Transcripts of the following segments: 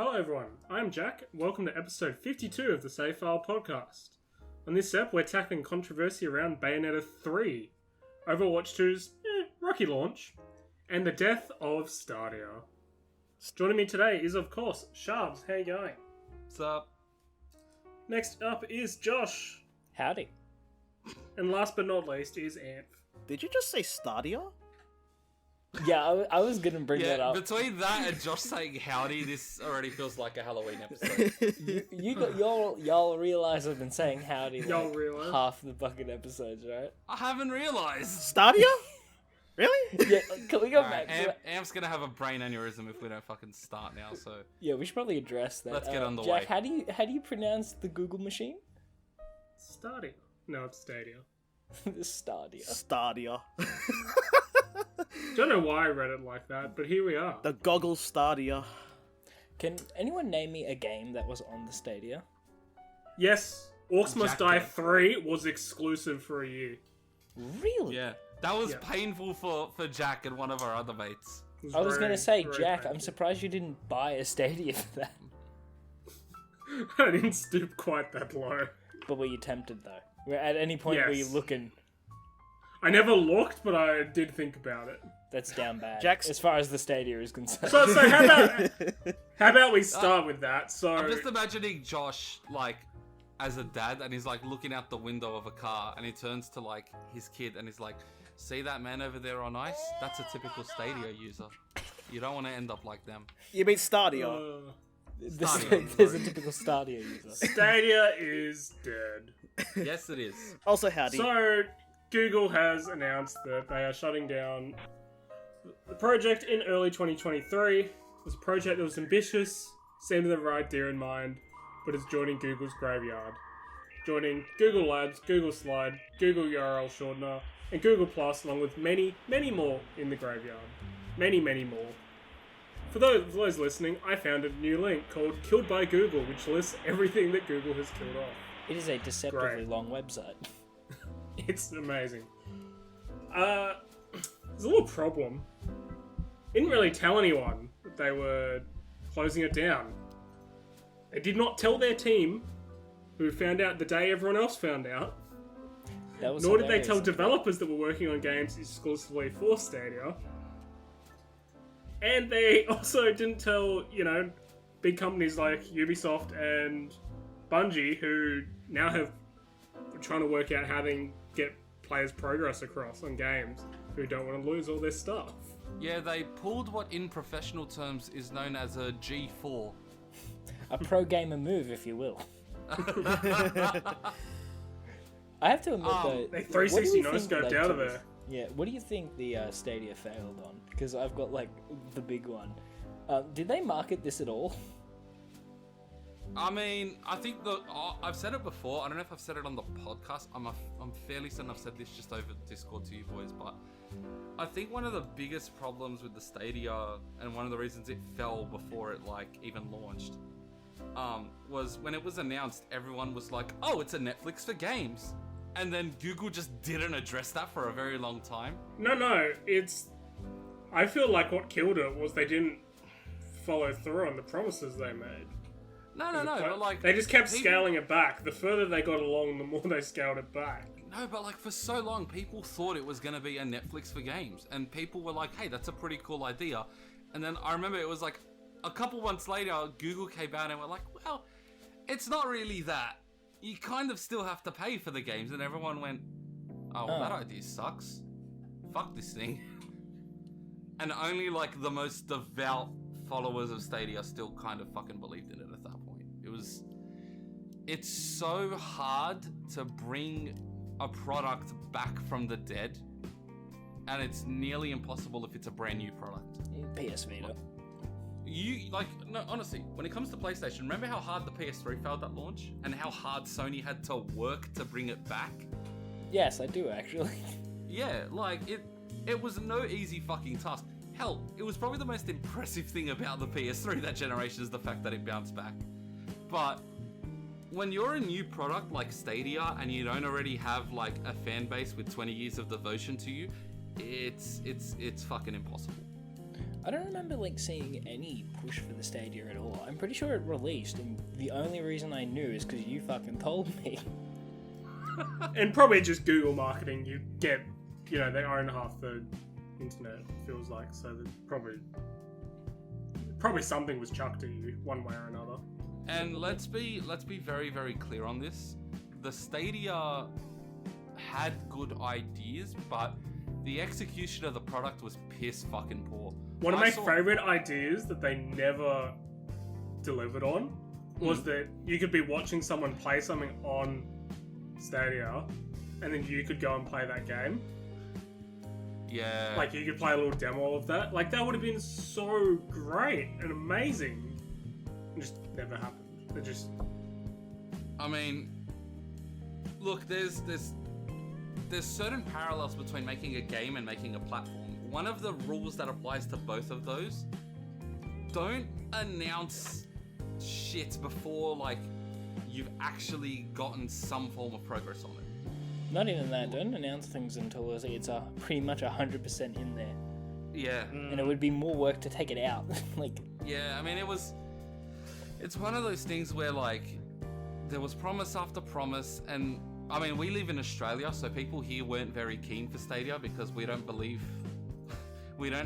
Hello everyone, I'm Jack. Welcome to episode 52 of the Save File podcast. On this ep, we're tackling controversy around Bayonetta 3, Overwatch 2's rocky launch, and the death of Stadia. Joining me today is, of course, Charbs. How you going? What's up? Next up is Josh. Howdy. And last but not least is Anf. Did you just say Stadia? Yeah, I was gonna bring that up. Between that and Josh saying howdy, this already feels like a Halloween episode. y'all realize I've been saying howdy Y'all realize? half the fucking episodes, right? I haven't realised. Stadia? Really? Yeah, can we go Alright, back? Amp's gonna have a brain aneurysm if we don't fucking start now, so... Yeah, we should probably address that. Let's get on the Jack, way. how do you pronounce the Google machine? Stadia. No, it's Stadia. The Stadia. Stadia. Don't know why I read it like that, but here we are. The Goggle Stadia. Can anyone name me a game that was on the Stadia? Yes, Orcs Must Jack Die did. 3 was exclusive for a year. Really? Yeah, that was Yeah. painful for Jack and one of our other mates. It I was very, gonna say, very Jack, painful. I'm surprised you didn't buy a Stadia for that. I didn't stoop quite that low. But were you tempted though? At any point were you Yes. looking? I never looked, but I did think about it. That's down bad. Jack's- As far as the Stadia is concerned. So how about we start with that? So I'm just imagining Josh, like, as a dad, and he's, like, looking out the window of a car, and he turns to, like, his kid, and he's like, see that man over there on ice? That's a typical Stadia user. You don't want to end up like them. You mean Stadia? Stadia, There's a typical Stadia user. Stadia is dead. Yes, it is. Also, howdy. So Google has announced that they are shutting down the project in early 2023. It was a project that was ambitious, seemed to have the right idea in mind, but is joining Google's graveyard. Joining Google Labs, Google Slide, Google URL Shortener, and Google Plus, along with many, many more in the graveyard. Many, many more. For those listening, I found a new link called Killed by Google, which lists everything that Google has killed off. It is a deceptively Great. long website. It's amazing. There's a little problem. Didn't really tell anyone that they were closing it down. They did not tell their team, who found out the day everyone else found out. That was Nor did they hilarious. tell developers that were working on games exclusively for Stadia. And they also didn't tell, big companies like Ubisoft and Bungie, who now are trying to work out how they can get players' progress across on games, who don't want to lose all their stuff. Yeah, they pulled what in professional terms is known as a G4. A pro gamer move, if you will. I have to admit, though, They what do 360 you think no-scoped led out to of this? there. Yeah, what do you think the Stadia failed on? Because I've got, the big one. Did they market this at all? I mean, I think I've said it before. I don't know if I've said it on the podcast. I'm fairly certain I've said this just over Discord to you boys, but I think one of the biggest problems with the Stadia, and one of the reasons it fell before it even launched, was when it was announced, everyone was like, "Oh, it's a Netflix for games," and then Google just didn't address that for a very long time. No, I feel like what killed it was they didn't follow through on the promises they made. No, but they just kept people- scaling it back. The further they got along, the more they scaled it back. No, but for so long, people thought it was going to be a Netflix for games, and people were like, "Hey, that's a pretty cool idea." And then I remember it was a couple months later, Google came out and were like, "Well, it's not really that. You kind of still have to pay for the games." And everyone went, "Oh, well, that idea sucks. Fuck this thing." And only the most devout followers of Stadia still kind of fucking believed in it at that point. It's so hard to bring a product back from the dead, and it's nearly impossible if it's a brand new product. PS Vita. No, honestly, when it comes to PlayStation, remember how hard the PS3 failed at launch, and how hard Sony had to work to bring it back? Yes, I do, actually. Yeah, it was no easy fucking task. Hell, it was probably the most impressive thing about the PS3 that generation is the fact that it bounced back. But when you're a new product like Stadia and you don't already have a fan base with 20 years of devotion to you, it's fucking impossible. I don't remember like seeing any push for the Stadia at all. I'm pretty sure it released, and the only reason I knew is because you fucking told me. And probably just Google marketing. You get, they own half the internet, it feels like, so that probably something was chucked at you one way or another. And let's be very, very clear on this. The Stadia had good ideas, but the execution of the product was piss fucking poor. One of my favorite ideas that they never delivered on was that you could be watching someone play something on Stadia, and then you could go and play that game. Yeah. Like, you could play a little demo of that. Like, that would have been so great and amazing. It just never happened. It just... I mean, look, there's certain parallels between making a game and making a platform. One of the rules that applies to both of those: don't announce shit before, like, you've actually gotten some form of progress on it. Not even that. Don't announce things until it's pretty much 100% in there. Yeah. And it would be more work to take it out. Like. Yeah, I mean, it's one of those things where, like, there was promise after promise, and I mean, we live in Australia, so people here weren't very keen for Stadia because we don't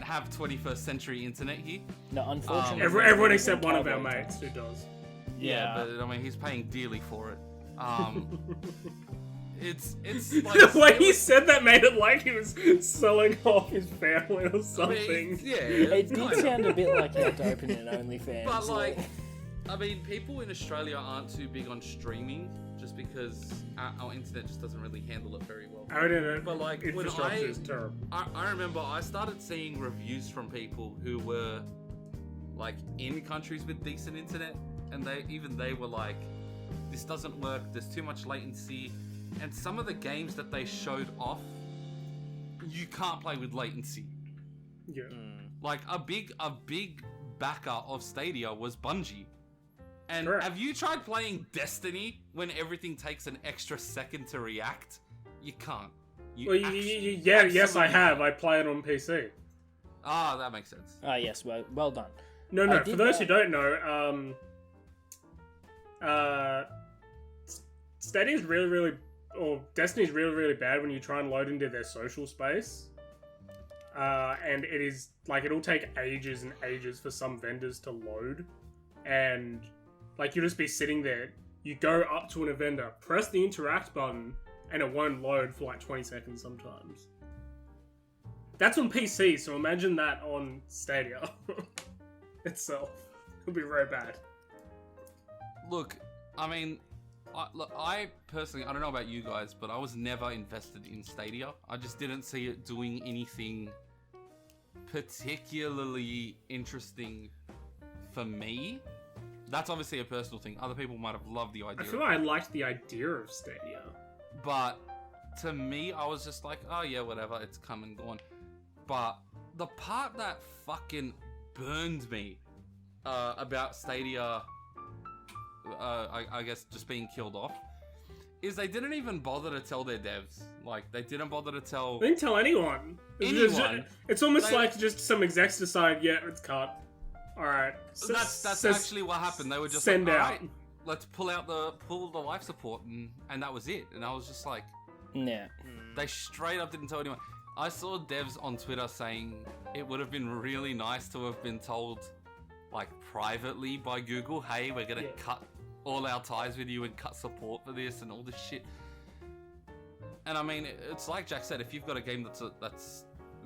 have 21st century internet here. No, unfortunately. Everyone except one of our mates who does. Yeah, but I mean, he's paying dearly for it. It's like The way he said that made it like he was selling off his family or something. I mean, yeah, It did kind of. sound a bit like he had to open an OnlyFans. But like, I mean, people in Australia aren't too big on streaming just because our internet just doesn't really handle it very well. Our internet But like, when infrastructure is terrible. I remember I started seeing reviews from people who were like in countries with decent internet, and they were like, this doesn't work, there's too much latency, and some of the games that they showed off, you can't play with latency. Yeah. Like, a big backer of Stadia was Bungie. And Correct. have you tried playing Destiny when everything takes an extra second to react? You can't. Yes, I have. I play it on PC. Ah, that makes sense. Ah, yes, well done. No. I For did those that. who don't know, Stadia's really, or Destiny's really bad when you try and load into their social space. And it is like, it'll take ages and ages for some vendors to load, and like, you'll just be sitting there. You go up to an vendor, press the interact button, and it won't load for like 20 seconds sometimes. That's on PC, so imagine that on Stadia itself. It'll be very bad. Look, I mean, I personally, I don't know about you guys, but I was never invested in Stadia. I just didn't see it doing anything particularly interesting for me. That's obviously a personal thing. Other people might have loved the I idea. feel like I liked the idea of Stadia. But to me, I was just like, oh yeah, whatever, it's come and gone. But the part that fucking burned me about Stadia, I guess just being killed off, is they didn't even bother to tell their devs. Like, they didn't bother to tell... They didn't tell anyone. It's almost like just some execs decide, yeah, it's cut. Alright. That's actually what happened. They were just send like, out. alright, let's pull the life support, and that was it. And I was just like, Yeah. they straight up didn't tell anyone. I saw devs on Twitter saying it would have been really nice to have been told, like, privately by Google, hey, we're gonna cut all our ties with you and cut support for this and all this shit. And I mean, it's like Jack said, if you've got a game that's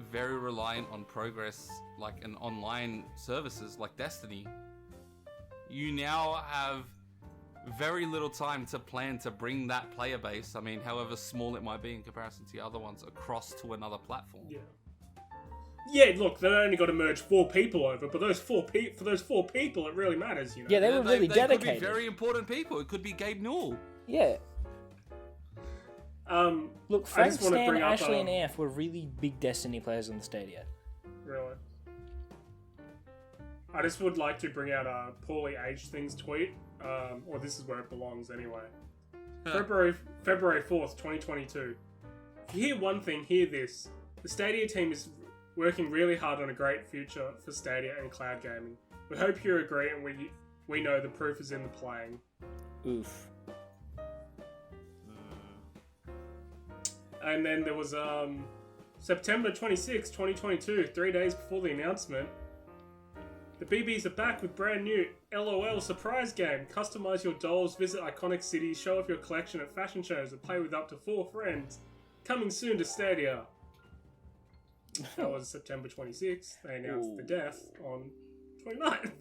very reliant on progress, like an online services like Destiny, you now have very little time to plan to bring that player base, I mean, however small it might be in comparison to the other ones, across to another platform. Yeah, look, they only got to merge 4 people over, but for those four people, it really matters, you know. Yeah, they were really they dedicated. could be very important people. It could be Gabe Newell. Yeah. Look, I Frank, just want to Stan, bring up, Ashley, and Anf were really big Destiny players on the Stadia. Really. I just would like to bring out a poorly aged things tweet, or this is where it belongs anyway. February 4th, 2022. If you hear one thing, hear this. The Stadia team working really hard on a great future for Stadia and cloud gaming. We hope you agree, and we know the proof is in the playing. Oof. And then there was September 26, 2022, 3 days before the announcement. The BBs are back with brand new LOL surprise game. Customize your dolls, visit iconic cities, show off your collection at fashion shows, and play with up to 4 friends. Coming soon to Stadia. That was September 26th. They announced the death on 29th.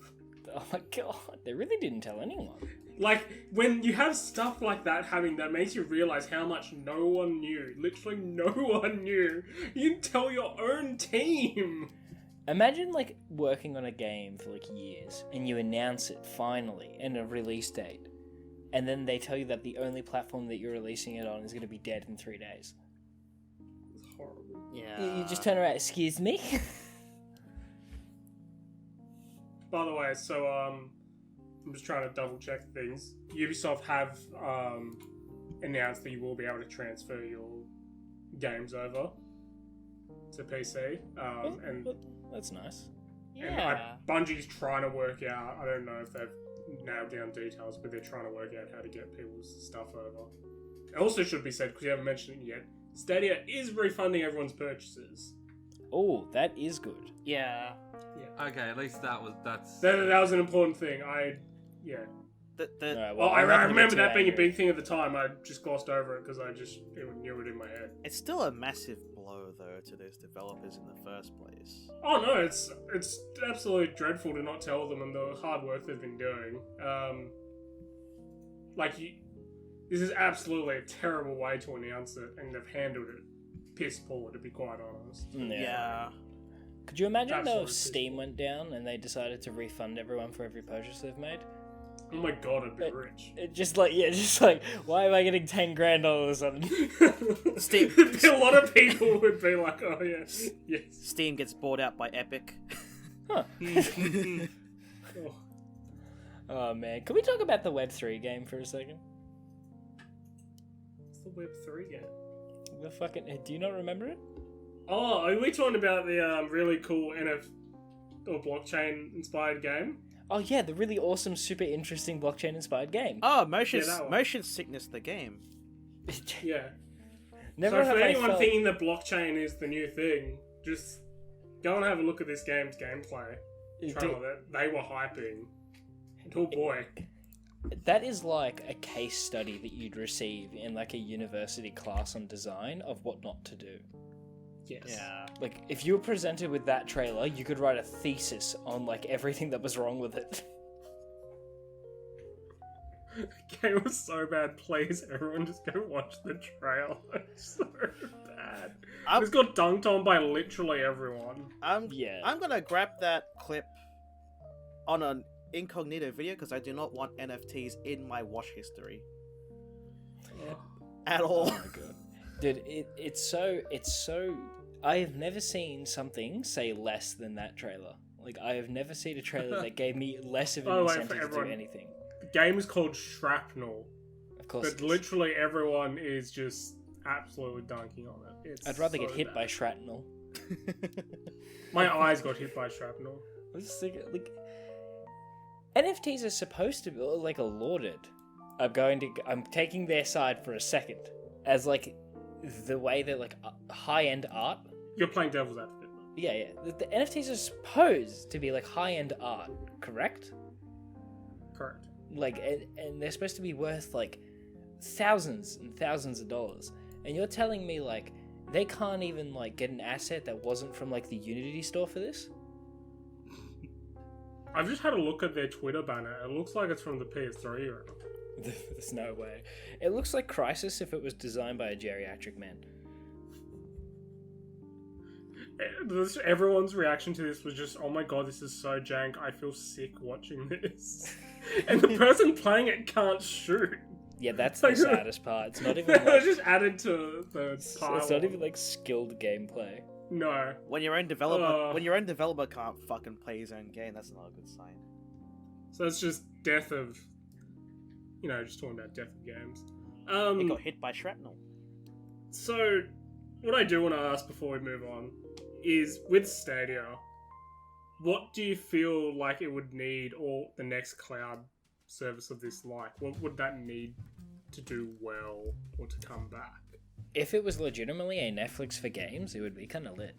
Oh my god, they really didn't tell anyone. Like, when you have stuff like that happening, that makes you realize how much no one knew. Literally no one knew. You didn't tell your own team. Imagine, like, working on a game for, like, years, and you announce it, finally, and a release date, and then they tell you that the only platform that you're releasing it on is going to be dead in 3 days. It's horrible. Yeah. You just turn around, excuse me? By the way, so, I'm just trying to double check things. Ubisoft have, announced that you will be able to transfer your games over to PC, and... That's nice. And Bungie's trying to work out, I don't know if they've nailed down details, but they're trying to work out how to get people's stuff over. It also should be said, because you haven't mentioned it yet, Stadia is refunding everyone's purchases. Oh, that is good. Yeah. Okay, at least that's... That was an important thing. Alright, Well, I I'm not gonna remember get that too being a angry. big thing at the time. I just glossed over it because I just knew it in my head. It's still a massive blow, though, to those developers in the first place. Oh no, it's absolutely dreadful to not tell them and the hard work they've been doing. This is absolutely a terrible way to announce it, and they've handled it piss poor, to be quite honest. Yeah. Could you imagine though Absolutely. if Steam went down and they decided to refund everyone for every purchase they've made? Oh my god, I'd be rich. It just like, why am I getting 10 grand all of a sudden? Steam. A lot of people would be like, oh yeah, yes. Steam gets bought out by Epic. Huh. Oh. Oh man, can we talk about the Web3 game for a second? What's the Web3 game? The fucking, do you not remember it? Oh, are we talking about the really cool or blockchain inspired game? Oh yeah, the really awesome, super interesting blockchain inspired game. Oh, motion Yeah, that one. motion sickness, the game. Yeah. Never So have for I anyone felt... thinking that blockchain is the new thing, just go and have a look at this game's gameplay. Trailer that they were hyping. Oh boy. That is like a case study that you'd receive in like a university class on design of what not to do. Yes. Yeah. Like, if you were presented with that trailer, you could write a thesis on like everything that was wrong with it. The game was so bad, please everyone just go watch the trailer. It's so bad. It's got dunked on by literally everyone. I'm Yeah. gonna grab that clip on an incognito video because I do not want NFTs in my watch history at all. Oh my god. Dude, it's so I have never seen something say less than that trailer. Like, I have never seen a trailer that gave me less of an By the way, for incentive to do everyone- anything. The game is called Shrapnel, Of course, but literally everyone is just absolutely dunking on it. It's I'd rather get so hit bad. by shrapnel. My eyes got hit by shrapnel. I was just thinking, like, NFTs are supposed to be like lauded. I'm taking their side for a second as like the way they're like high-end art. You're playing devil's advocate. Yeah. The NFTs are supposed to be like high-end art, correct? Correct. Like, and they're supposed to be worth like thousands and thousands of dollars. And you're telling me like they can't even like get an asset that wasn't from like the Unity store for this? I've just had a look at their Twitter banner. It looks like it's from the PS3 era. There's no way. It looks like Crysis if it was designed by a geriatric man. Everyone's reaction to this was just, oh my god, this is so jank. I feel sick watching this. And the person playing it can't shoot. Yeah, that's the saddest part. It's not even They like, just added to the pile. it's not even like skilled gameplay. No. When your own developer can't fucking play his own game, that's not a good sign. So it's just death of, just talking about death of games. He got hit by shrapnel. So, what I do want to ask before we move on is with Stadia, what do you feel like it would need, or the next cloud service of this like? What would that need to do well or to come back? If it was legitimately a Netflix for games, it would be kind of lit.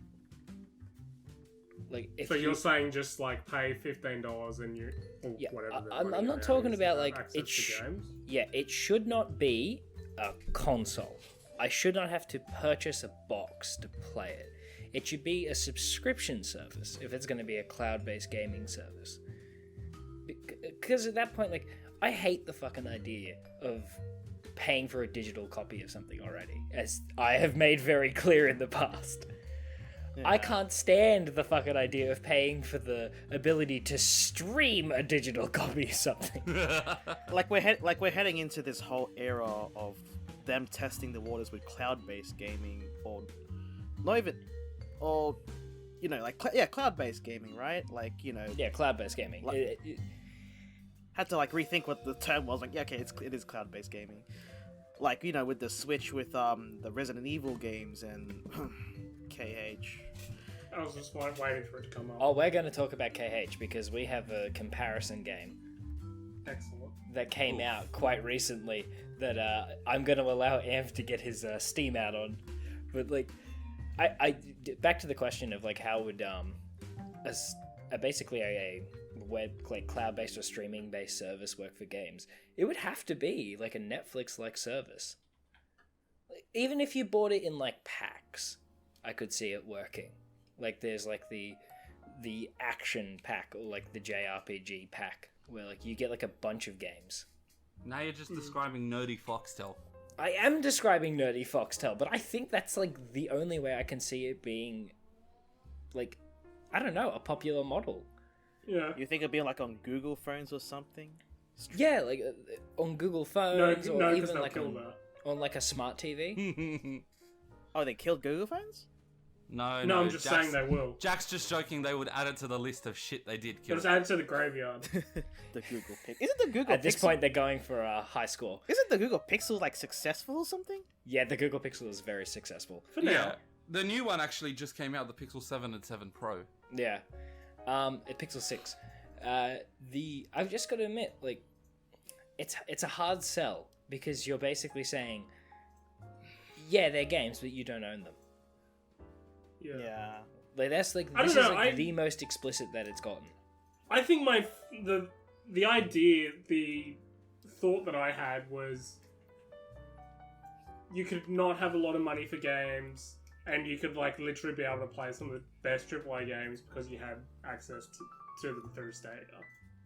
Like, if So you're saying just like pay $15 and you, or Yeah, whatever. I'm not talking about like access to games. yeah, it should not be a console. I should not have to purchase a box to play it. It should be a subscription service if it's going to be a cloud-based gaming service. Because at that point, like, I hate the fucking idea of paying for a digital copy of something already, as I have made very clear in the past. I can't stand the fucking idea of paying for the ability to stream a digital copy of something. Like we're heading into this whole era of them testing the waters with cloud-based gaming, or not even, or cloud-based gaming, right? Like, Yeah, cloud-based gaming. Had to like rethink what the term was. Like, yeah, okay, it is cloud-based gaming. Like, with the Switch with the Resident Evil games and KH. I was just waiting for it to come up. Oh, we're going to talk about KH because we have a comparison game Excellent. that came out quite recently that I'm going to allow Anf to get his Steam out on. But like, I back to the question of like how would basically a web like cloud-based or streaming-based service work for games? It would have to be like a Netflix-like service. Like, even if you bought it in like packs, I could see it working. Like there's like the action pack or like the JRPG pack where like you get like a bunch of games. Now you're just describing nerdy Foxtel. I am describing nerdy Foxtel, but I think that's like the only way I can see it being like, I don't know, a popular model. Yeah. You think it'd be like on Google phones or something? Yeah, like on Google phones or because even they'll like kill that. on like a smart TV. Oh, they killed Google phones? No, I'm just saying they will. Jack's just joking. They would add it to the list of shit they did kill. Just add to the graveyard. The Google Pixel. Isn't the Google At this Pixel... point, they're going for a high score. Isn't the Google Pixel like successful or something? Yeah, the Google Pixel is very successful. For now. Yeah, the new one actually just came out. The Pixel 7 and 7 Pro. Yeah, Pixel 6. I've just got to admit, like, it's a hard sell because you're basically saying, yeah, they're games, but you don't own them. Yeah. Like that's like I this don't is know, like the most explicit that it's gotten. I think the idea, the thought that I had was you could not have a lot of money for games and you could like literally be able to play some of the best AAA games because you had access to them through Stadia.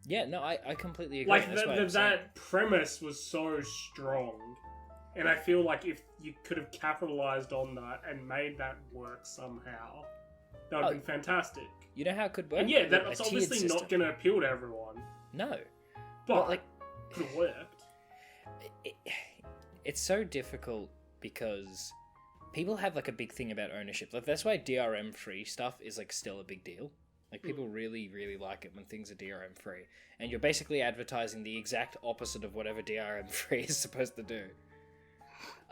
Yeah, no, I completely agree. Like That's what I'm saying. that premise was so strong, and I feel like if you could have capitalized on that and made that work somehow, that would have been fantastic. You know how it could work? And yeah, Like, that's a tiered obviously not system. going to appeal to everyone, No, but like it could have worked. it's so difficult because people have like a big thing about ownership. Like that's why DRM free stuff is like still a big deal. Like people really, really like it when things are DRM free, and you're basically advertising the exact opposite of whatever DRM free is supposed to do.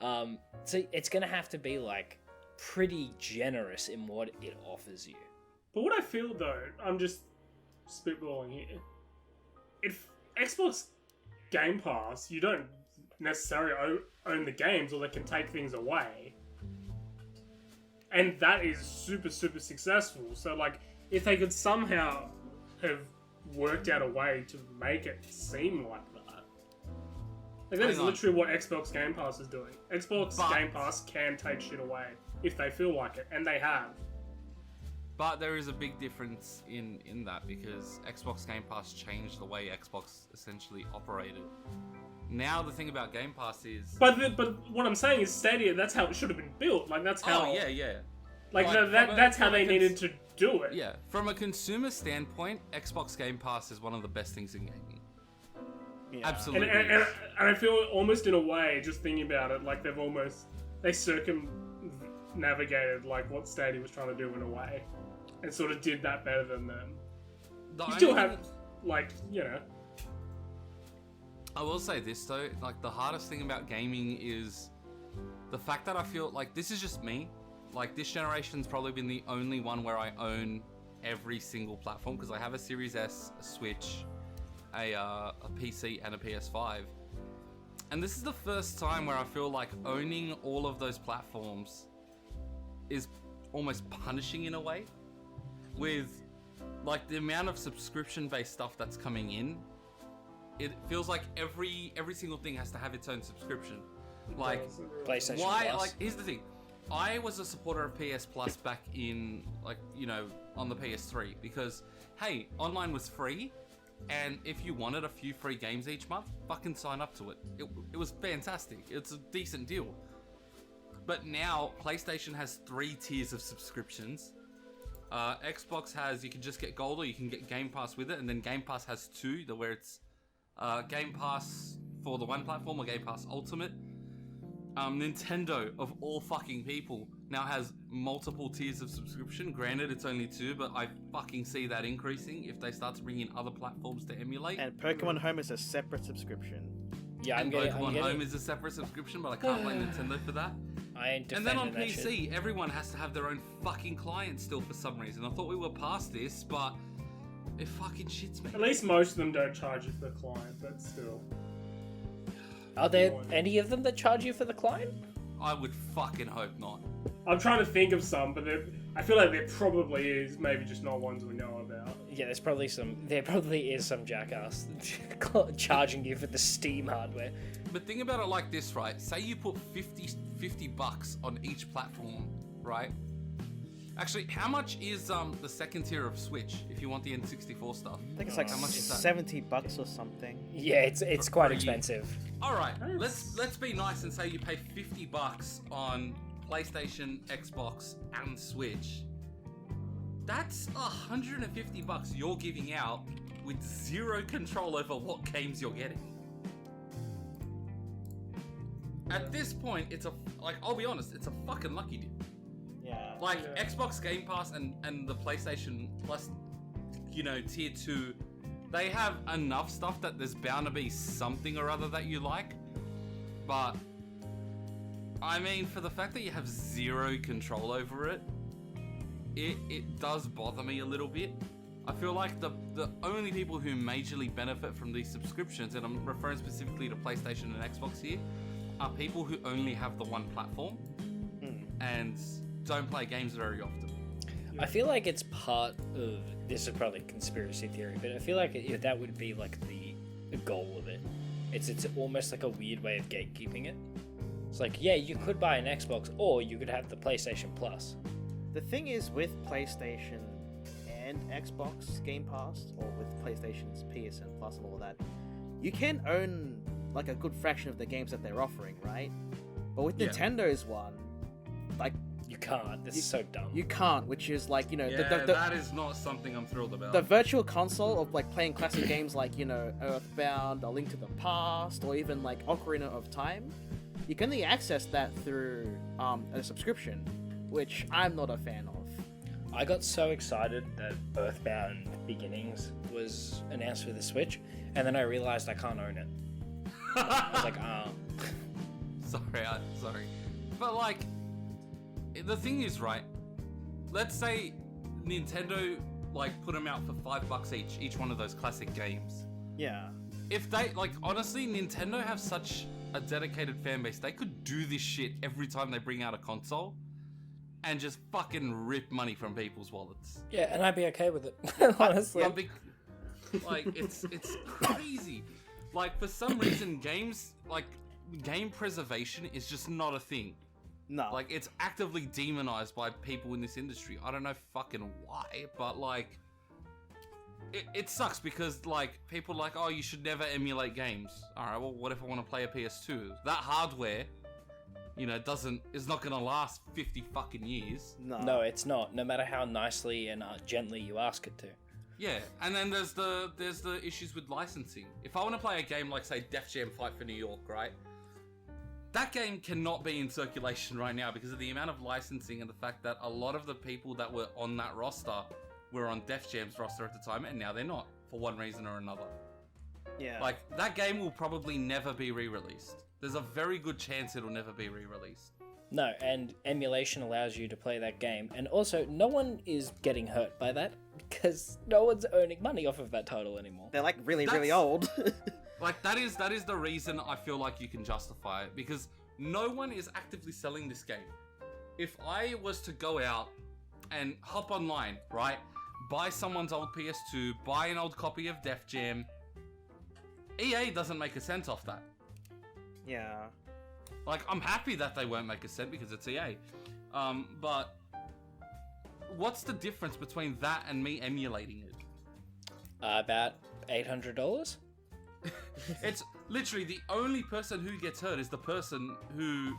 So it's gonna have to be like pretty generous in what it offers you. But what I feel though, I'm just spitballing here. If Xbox Game Pass, you don't necessarily own the games, or they can take things away, and that is super, super successful. So like, if they could somehow have worked out a way to make it seem like that, like that is literally what Xbox Game Pass is doing. Xbox Game Pass can take shit away if they feel like it, and they have. But there is a big difference in that because Xbox Game Pass changed the way Xbox essentially operated. Now the thing about Game Pass is... But what I'm saying is Stadia, that's how it should have been built. Like, that's how... Oh, yeah. Like, that's how they needed to do it. Yeah, from a consumer standpoint, Xbox Game Pass is one of the best things in gaming. Yeah. Absolutely. And I feel almost in a way, just thinking about it, like they circumnavigated like what Stadia was trying to do in a way, and sort of did that better than them. You still have, like, you know. I will say this though, like the hardest thing about gaming is the fact that I feel like this is just me. like this generation's probably been the only one where I own every single platform because I have a Series S, a Switch, a PC, and a PS5. And this is the first time where I feel like owning all of those platforms is almost punishing in a way. With like the amount of subscription-based stuff that's coming in, it feels like every single thing has to have its own subscription. Like PlayStation why? Plus. Like here's the thing. I was a supporter of PS Plus back in on the PS3 because hey, online was free. And if you wanted a few free games each month, fucking sign up to it. It was fantastic. It's a decent deal. But now, PlayStation has 3 tiers of subscriptions. Xbox has, you can just get Gold or you can get Game Pass with it. And then Game Pass has 2, where it's Game Pass for the one platform or Game Pass Ultimate. Nintendo, of all fucking people, now has multiple tiers of subscription. Granted, it's only 2, but I fucking see that increasing if they start to bring in other platforms to emulate. And Pokemon Home is a separate subscription. Yeah, I'm and getting. Pokemon Home is a separate subscription, but I can't blame Nintendo for that. I ain't And then on defending that PC, shit. everyone has to have their own fucking client still for some reason. I thought we were past this, but it fucking shits me. At least most of them don't charge you for the client, but still. Are there any of them that charge you for the client? I would fucking hope not. I'm trying to think of some, but I feel like there probably is, maybe just not ones we know about. Yeah, there probably is some jackass charging you for the Steam hardware. But think about it like this, right? Say you put $50 on each platform, right? Actually, how much is the second tier of Switch if you want the N64 stuff? I think it's like How much is that? $70 or something. Yeah, it's quite For a year. expensive. All right, let's be nice and say you pay $50 on PlayStation, Xbox, and Switch. That's $150 you're giving out with zero control over what games you're getting. At this point, I'll be honest, it's a fucking lucky deal. Yeah. Like Xbox Game Pass and the PlayStation Plus, tier 2, they have enough stuff that there's bound to be something or other that you like. But I mean, for the fact that you have zero control over it, it does bother me a little bit. I feel like the only people who majorly benefit from these subscriptions, and I'm referring specifically to PlayStation and Xbox here, are people who only have the one platform and don't play games very often. I feel like it's part of, this is probably conspiracy theory, but I feel like that would be like the goal of it. It's almost like a weird way of gatekeeping it. It's like, yeah, you could buy an Xbox or you could have the PlayStation Plus. The thing is with PlayStation and Xbox Game Pass, or with PlayStation's PSN Plus and all that, you can own like a good fraction of the games that they're offering, right? But with Nintendo's one, like, You can't. This is so dumb. you can't, which is like, That is not something I'm thrilled about. the virtual console of like playing classic games like, Earthbound, A Link to the Past, or even like Ocarina of Time. You can only access that through a subscription, which I'm not a fan of. I got so excited that Earthbound Beginnings was announced for the Switch, and then I realized I can't own it. I was like, Sorry. But like, the thing is, right? Let's say Nintendo put them out for $5 each one of those classic games. Yeah. If they honestly, Nintendo have such a dedicated fan base, they could do this shit every time they bring out a console and just fucking rip money from people's wallets. yeah, and I'd be okay with it, honestly. It's crazy. Like, for some reason, game preservation is just not a thing. No. Like, it's actively demonized by people in this industry. I don't know fucking why, but it sucks because people are like, oh, you should never emulate games. Alright, well, what if I want to play a PS2? That hardware, is not gonna last 50 fucking years. No, it's not. No matter how nicely and gently you ask it to. Yeah, and then there's the issues with licensing. If I want to play a game like, say, Def Jam Fight for New York, right? That game cannot be in circulation right now because of the amount of licensing and the fact that a lot of the people that were on that roster were on Def Jam's roster at the time, and now they're not, for one reason or another. Yeah. That game will probably never be re-released. there's a very good chance it'll never be re-released. No, and emulation allows you to play that game, and also no one is getting hurt by that because no one's earning money off of that title anymore. They're like really That's- old. Like that is the reason I feel like you can justify it, because no one is actively selling this game. If I was to go out and hop online, right, buy someone's old PS2, buy an old copy of Def Jam, EA doesn't make a cent off that. Yeah. Like, I'm happy that they won't make a cent because it's EA. But what's the difference between that and me emulating it? About $800. It's literally the only person who gets hurt is the person who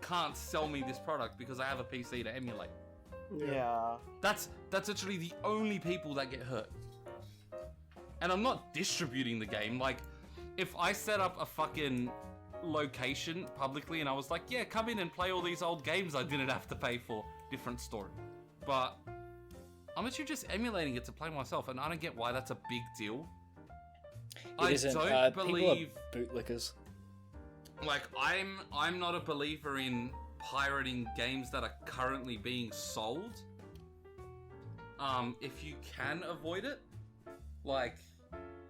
can't sell me this product because I have a PC to emulate. Yeah. That's literally the only people that get hurt. And I'm not distributing the game. Like, if I set up a fucking location publicly and I was like, yeah, come in and play all these old games I didn't have to pay for, different story. But I'm literally just emulating it to play myself, and I don't get why that's a big deal. It isn't. Don't People believe, are bootlickers. like, I'm not a believer in pirating games that are currently being sold. If you can avoid it, like,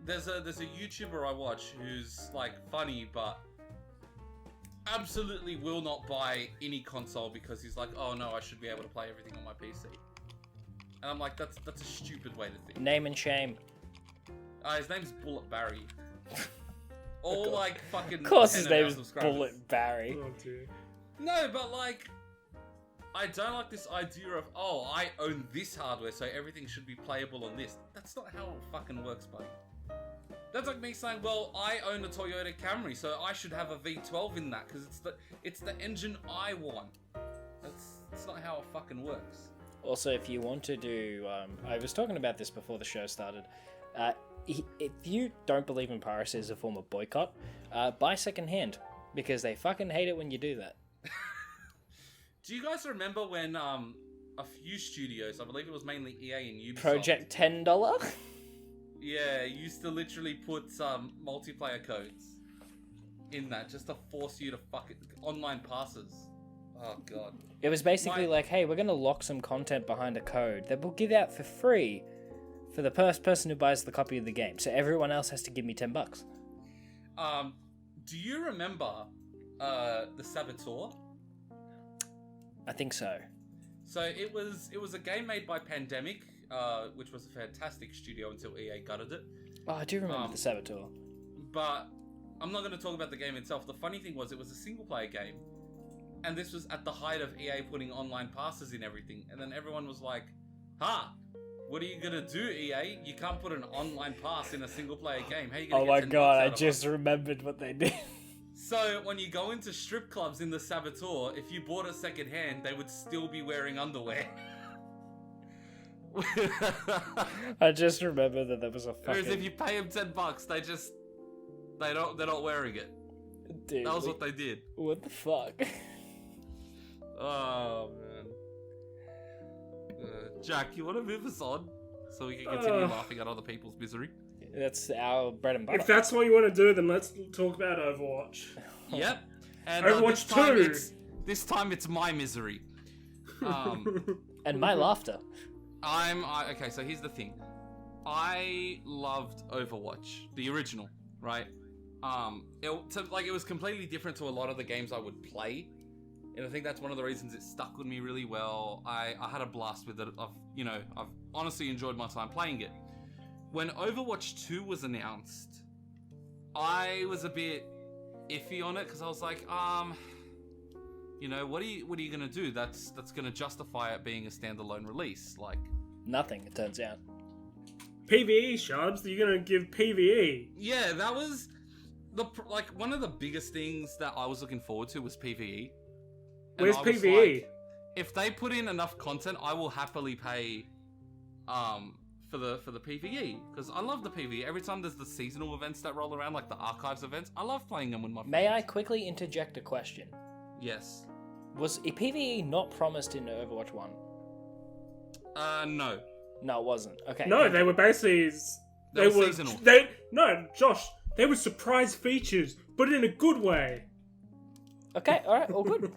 there's a YouTuber I watch who's like funny, but absolutely will not buy any console because he's like, oh no, I should be able to play everything on my PC. And I'm like, that's a stupid way to think. Name and shame. His name's Bullet Barry. All God. like fucking. Of course 10 his of our name is subscribers. Bullet Barry. Oh dear. No, but like, I don't like this idea of, oh, I own this hardware, so everything should be playable on this. That's not how it fucking works, buddy. That's like me saying, well, I own a Toyota Camry, so I should have a V12 in that because it's the engine I want. That's not how it fucking works. Also, if you want to do, I was talking about this before the show started. If you don't believe in piracy as a form of boycott, buy secondhand because they fucking hate it when you do that. Do you guys remember when a few studios, I believe it was mainly EA and Ubisoft, Project $10. yeah, used to literally put some multiplayer codes in that just to force you to fucking online passes. Oh god. It was basically like, hey, we're gonna lock some content behind a code that we'll give out for free for the first person who buys the copy of the game. So everyone else has to give me $10. Do you remember the Saboteur? I think so. So it was a game made by Pandemic, which was a fantastic studio until EA gutted it. Oh, I do remember the Saboteur. But I'm not going to talk about the game itself. The funny thing was it was a single player game. And this was at the height of EA putting online passes in everything. And then everyone was like, what are you going to do, EA? You can't put an online pass in a single player game. How are you going Oh to my get 10 god, bucks I out of just remembered what they did. So when you go into strip clubs in the Saboteur, if you bought it second hand, they would still be wearing underwear. I just remember that there was a Whereas fucking... if you pay them $10, they're not wearing it. Dude, That was what they did. what the fuck? Oh man. Jack, you want to move us on so we can continue laughing at other people's misery? That's our bread and butter. If that's what you want to do, then let's talk about Overwatch. Yep. And Overwatch 2. This time it's my misery. And my laughter. Okay, so here's the thing. I loved Overwatch, the original, right? It was completely different to a lot of the games I would play, and I think that's one of the reasons it stuck with me really well. I had a blast with it. I've honestly enjoyed my time playing it. When Overwatch 2 was announced, I was a bit iffy on it because I was like, what are you gonna do that's gonna justify it being a standalone release? Like, Nothing, it turns out. PvE, Shards. You're gonna give PvE. yeah, that was one of the biggest things that I was looking forward to was PvE. And Where's I was PvE? like, if they put in enough content, I will happily pay for the PvE because I love the PvE. Every time there's the seasonal events that roll around, like the archives events, I love playing them with my friends. May I quickly interject a question? Yes. Was PvE not promised in Overwatch 1? No. No, it wasn't. Okay. No, they were basically. They were seasonal. No, Josh. They were surprise features, but in a good way. Okay, all right, all good.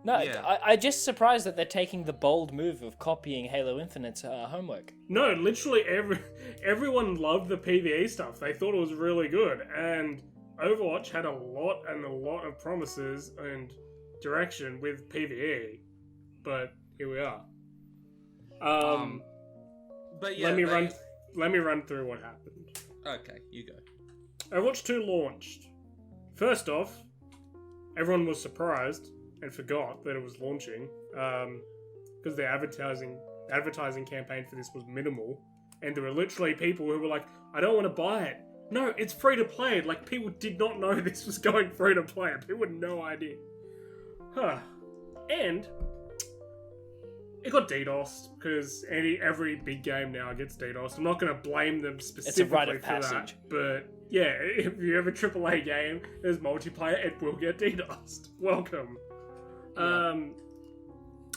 No, Yeah. I just surprised that they're taking the bold move of copying Halo Infinite's homework. No, literally everyone loved the PvE stuff. They thought it was really good, and Overwatch had a lot of promises and direction with PvE, but here we are. But yeah, let me run through what happened. Okay, you go. Overwatch 2 launched. First off, everyone was surprised and forgot that it was launching, because the advertising campaign for this was minimal, and there were literally people who were like, "I don't want to buy it." No, it's free to play. Like, people did not know this was going free to play. People had no idea. And it got DDoSed, because every big game now gets DDoSed. I'm not going to blame them specifically It's a rite of for passage. that, but yeah, if you have a AAA game, there's multiplayer, it will get DDoSed. Welcome. Yeah.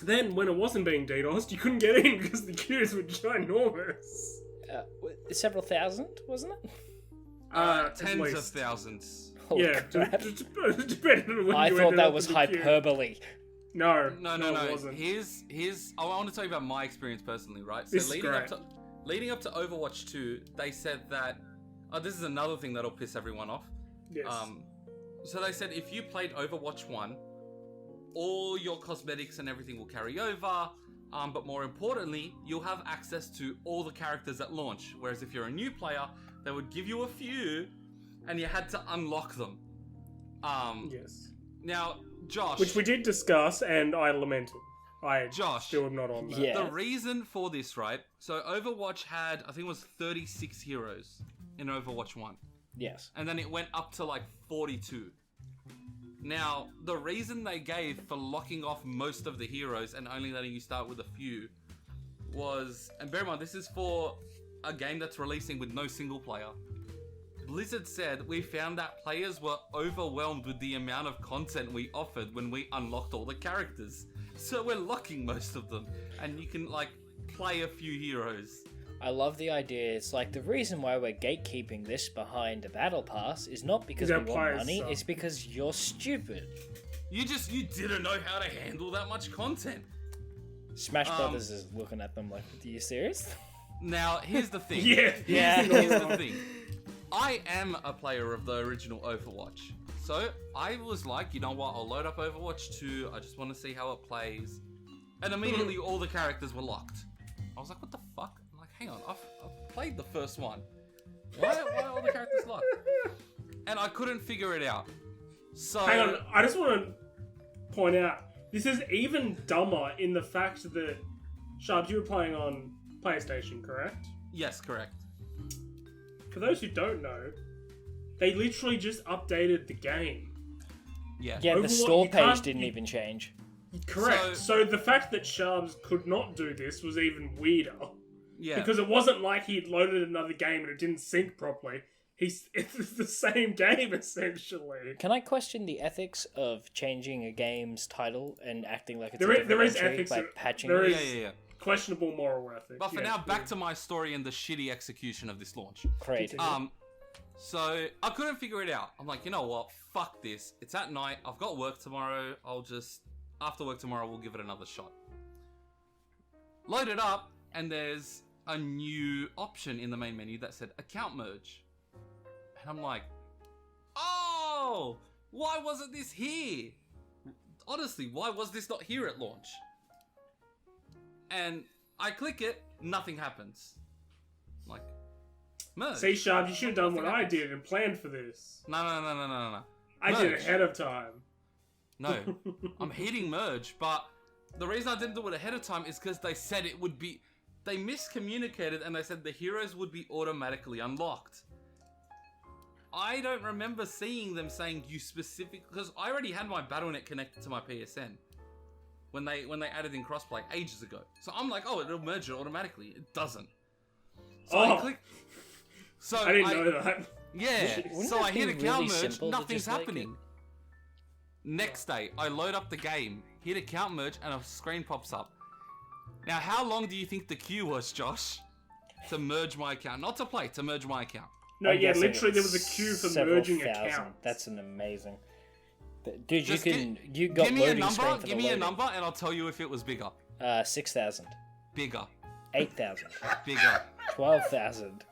Then, when it wasn't being DDoSed, you couldn't get in because the queues were ginormous. Several thousand, wasn't it? At Tens least. of thousands. Holy Yeah, crap. depending on when I you thought ended that up was in the queue. hyperbole. No, No. it wasn't. Here's. I want to tell you about my experience personally, right? So This is leading up to Overwatch 2, they said that. Oh, this is another thing that'll piss everyone off. Yes. So they said if you played Overwatch 1, all your cosmetics and everything will carry over. But more importantly, you'll have access to all the characters at launch. Whereas if you're a new player, they would give you a few, and you had to unlock them. Yes. Now, Josh. Which we did discuss, and I lamented. Josh. Still am not on that. Yeah. The reason for this, right? So Overwatch had, I think it was 36 heroes in Overwatch 1. Yes. And then it went up to like 42. Now, the reason they gave for locking off most of the heroes and only letting you start with a few was, and bear in mind, this is for a game that's releasing with no single player. Blizzard said we found that players were overwhelmed with the amount of content we offered when we unlocked all the characters. So we're locking most of them, and you can like play a few heroes. I love the idea. It's like the reason why we're gatekeeping this behind a battle pass is not because we That want players money, suck. it's because you're stupid. You didn't know how to handle that much content. Smash Brothers is looking at them like, are you serious? Now, here's the thing. Yeah. Yeah. Here's the thing. I am a player of the original Overwatch. So, I was like, you know what, I'll load up Overwatch 2, I just want to see how it plays. And immediately all the characters were locked. I was like, what the fuck? I'm like, hang on, I've played the first one. Why are all the characters locked? And I couldn't figure it out. So... Hang on, I just want to point out, this is even dumber in the fact that, Sharps, you were playing on PlayStation, correct? Yes, correct. For those who don't know, they literally just updated the game. Yeah. Yeah, the Overwatch, store you page can't- didn't even change. Correct. So the fact that Sharps could not do this was even weirder. Yeah. Because it wasn't like he'd loaded another game and it didn't sync properly. It's the same game, essentially. Can I question the ethics of changing a game's title and acting like it's There a is- different there is entry ethics by of- patching there it? is- Yeah. Questionable moral ethics. But for yes, now, back yeah. to my story and the shitty execution of this launch. Great. So I couldn't figure it out. I'm like, you know what? Fuck this. It's at night. I've got work tomorrow. After work tomorrow, we'll give it another shot. Load it up, and there's a new option in the main menu that said account merge. And I'm like, oh, why wasn't this here? Honestly, why was this not here at launch? And I click it, nothing happens. I'm like, merge. See, Sharp, you should have done what I did and planned for this. No. I did it Merge. ahead of time. No, I'm hitting merge, but the reason I didn't do it ahead of time is because they said it would be... They miscommunicated and they said the heroes would be automatically unlocked. I don't remember seeing them saying you specific... Because I already had my Battle.net connected to my PSN when they added in crossplay ages ago. So I'm like, oh, it'll merge it automatically. It doesn't. So I click... So I didn't know that. Yeah, Wouldn't so that I hit be account really merge, simple to nothing's just, like, happening. Next day, I load up the game, hit account merge, and a screen pops up. Now, how long do you think the queue was, Josh? To merge my account. Not to play, to merge my account. No, I'm yeah, guessing literally there it's was a queue for several merging thousand. accounts. That's an amazing. Dude, Just you got Give me a loading number. screen for the Give me a loading. number, and I'll tell you if it was bigger. 6,000. Bigger. 8,000. Bigger. 12,000.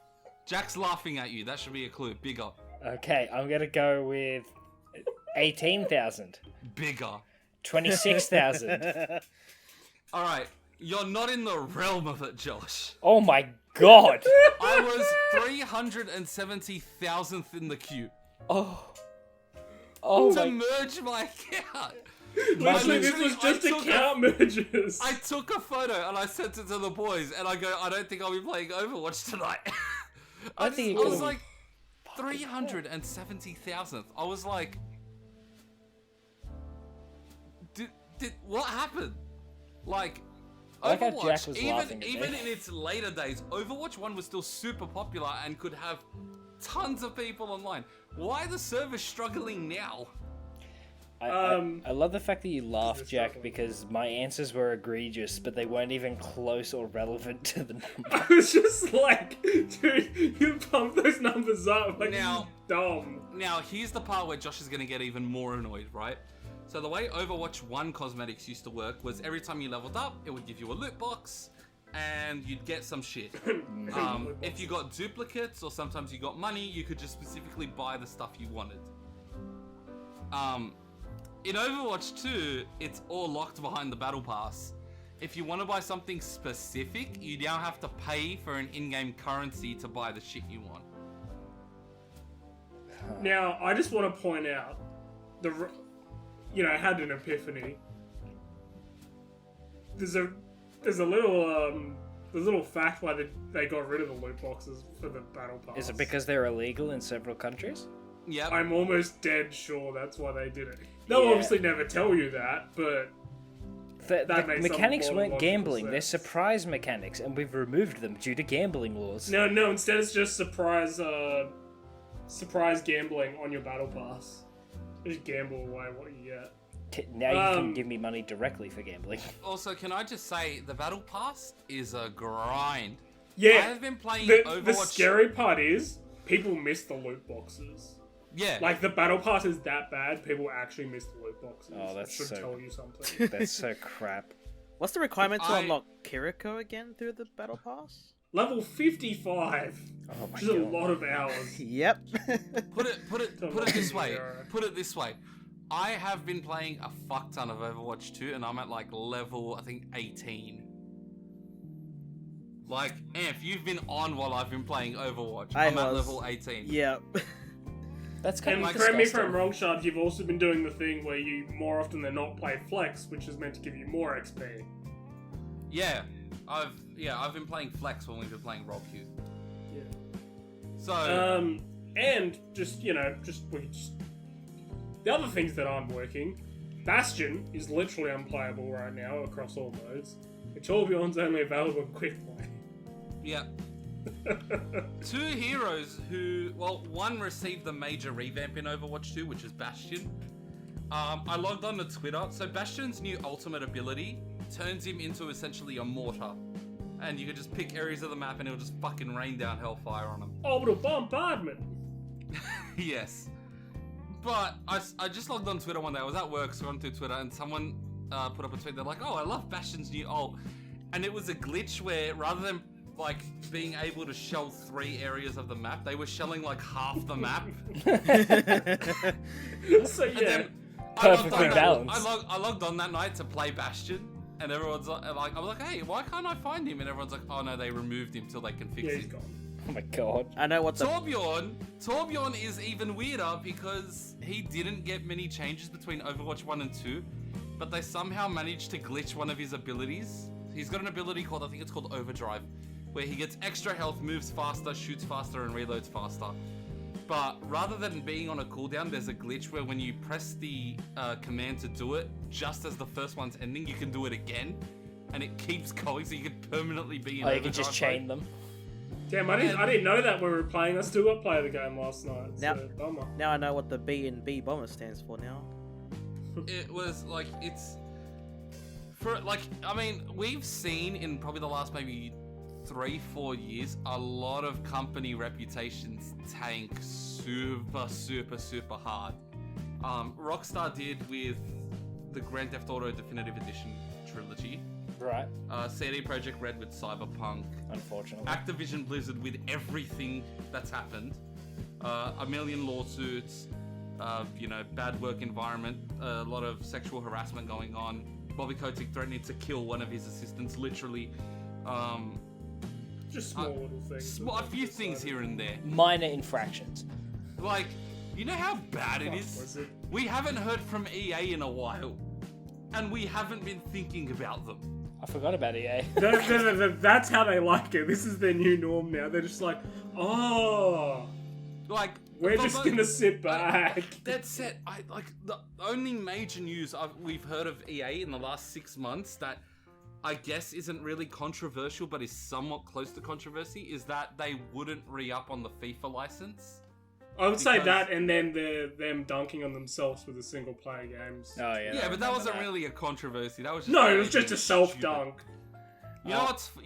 Jack's laughing at you. That should be a clue. Bigger. Okay, I'm gonna go with 18,000. Bigger. 26,000. All right. You're not in the realm of it, Josh. Oh my god. I was 370,000th in the queue Oh. Oh to my. merge my account. Literally, this was just account mergers. I took a photo and I sent it to the boys, and I go, I don't think I'll be playing Overwatch tonight. I was like 370,000th. I was like, did what happened? Like, I like how Jack Overwatch, was laughing at even me. in its later days, Overwatch 1 was still super popular and could have tons of people online. Why are the servers struggling now? I love the fact that you laughed, Just Jack, struggling. because my answers were egregious, but they weren't even close or relevant to the number. I was just like, dude, you pump those numbers up like Now- dumb. Now, here's the part where Josh is going to get even more annoyed, right? So the way Overwatch 1 cosmetics used to work was every time you leveled up, it would give you a loot box, and you'd get some shit. If you got duplicates, or sometimes you got money, you could just specifically buy the stuff you wanted. In Overwatch 2, it's all locked behind the battle pass. If you want to buy something specific, you now have to pay for an in-game currency to buy the shit you want. Now, I just want to point out, I had an epiphany. There's a little fact why they got rid of the loot boxes for the battle pass. Is it because they're illegal in several countries? Yep. I'm almost dead sure that's why they did it. They'll Yeah. obviously never tell you that, but The makes mechanics some weren't logical gambling, they're sense. surprise mechanics, and we've removed them due to gambling laws. no, instead it's just surprise gambling on your battle pass. Just gamble away what you get. Now you can give me money directly for gambling. Also, can I just say, the battle pass is a grind. Yeah, I've been playing the Overwatch. scary part is people miss the loot boxes. Yeah. Like, the battle pass is that bad, people actually miss the loot boxes. Oh, that's Should so- tell you something. That's so crap. What's the requirement to I- unlock Kiriko again through the battle pass? Level 55, Oh my which is a god. lot of hours. Yep. Put it this way. Yeah. Put it this way. I have been playing a fuck ton of Overwatch 2, and I'm at like level, I think, 18. Like, Anf, you've been on while I've been playing Overwatch. I I'm at was. level 18. Yep. That's kind And of correct me if disgusting. I'm wrong, Shards, you've also been doing the thing where you more often than not play Flex, which is meant to give you more XP. Yeah. I've been playing Flex when we've been playing Roll Q. Yeah. So, And just the other things that aren't working, Bastion is literally unplayable right now across all modes. Torbjorn's only available in quick play. yeah. Two heroes who, well, one received the major revamp in Overwatch 2, which is Bastion. I logged on to Twitter. So Bastion's new ultimate ability turns him into essentially a mortar. And you can just pick areas of the map and it'll just fucking rain down hellfire on him. Orbital bombardment. Yes. But I just logged on Twitter one day. I was at work, scrolling through Twitter, and someone put up a tweet. They're like, "Oh, I love Bastion's new ult," and it was a glitch where rather than like being able to shell 3 areas of the map, they were shelling like half the map. So And yeah, then I logged Perfectly on balanced. I logged on that night to play Bastion, and everyone's like, I was like, "Hey, why can't I find him?" And everyone's like, "Oh no, they removed him till they can fix yeah, he's it." gone. Oh my god. I know what the. Torbjorn is even weirder because he didn't get many changes between Overwatch 1 and 2, but they somehow managed to glitch one of his abilities. He's got an ability called, I think it's called Overdrive, where he gets extra health, moves faster, shoots faster, and reloads faster. But rather than being on a cooldown, there's a glitch where when you press the command to do it, just as the first one's ending, you can do it again, and it keeps going, so you can permanently be in Oh, you Overdrive can just mode. chain them. Damn, I didn't know that when we were playing. I still got play the game last night. Now- So, bummer. Now I know what the B and B bomber stands for now. It was like, it's for like, I mean, we've seen in probably the last maybe 3-4 years a lot of company reputations tank super hard, Rockstar did with the Grand Theft Auto Definitive Edition trilogy. Right. CD Projekt Red with Cyberpunk. Unfortunately. Activision Blizzard with everything that's happened. A million lawsuits. Bad work environment. A lot of sexual harassment going on. Bobby Kotick threatening to kill one of his assistants, literally. Just small little things. A few things here and there. Minor infractions. Like, you know how bad it is? We haven't heard from EA in a while. And we haven't been thinking about them. I forgot about EA. That's how they like it. This is their new norm now. They're just like, oh, like we're just gonna sit back. That's it. The only major news we've heard of EA in the last 6 months that I guess isn't really controversial, but is somewhat close to controversy, is that they wouldn't re-up on the FIFA license. I would say that, and then them dunking on themselves with the single-player games. Oh yeah. Yeah, but that wasn't really a controversy. That was just it was just a self-dunk. You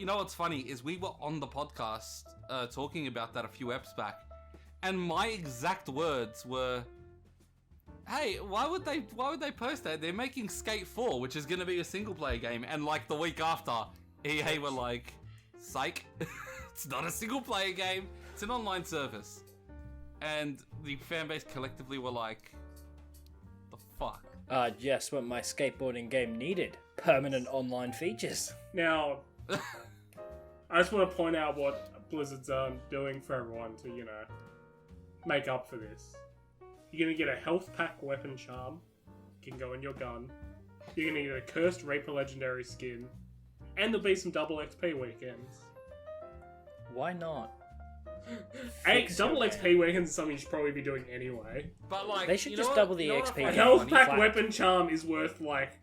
know what's funny is we were on the podcast talking about that a few eps back, and my exact words were, "Hey, why would they post that? They're making Skate 4, which is going to be a single-player game." And like the week after, EA were like, "Psych, it's not a single-player game. It's an online service." And the fanbase collectively were like, the fuck? Just what my skateboarding game needed. Permanent online features. Now, I just want to point out what Blizzard's doing for everyone to, make up for this. You're going to get a health pack weapon charm. You can go in your gun. You're going to get a cursed Reaper legendary skin. And there'll be some double XP weekends. Why not? Double XP weekends is something you should probably be doing anyway. But like, they should just double the XP. A health pack weapon charm is worth like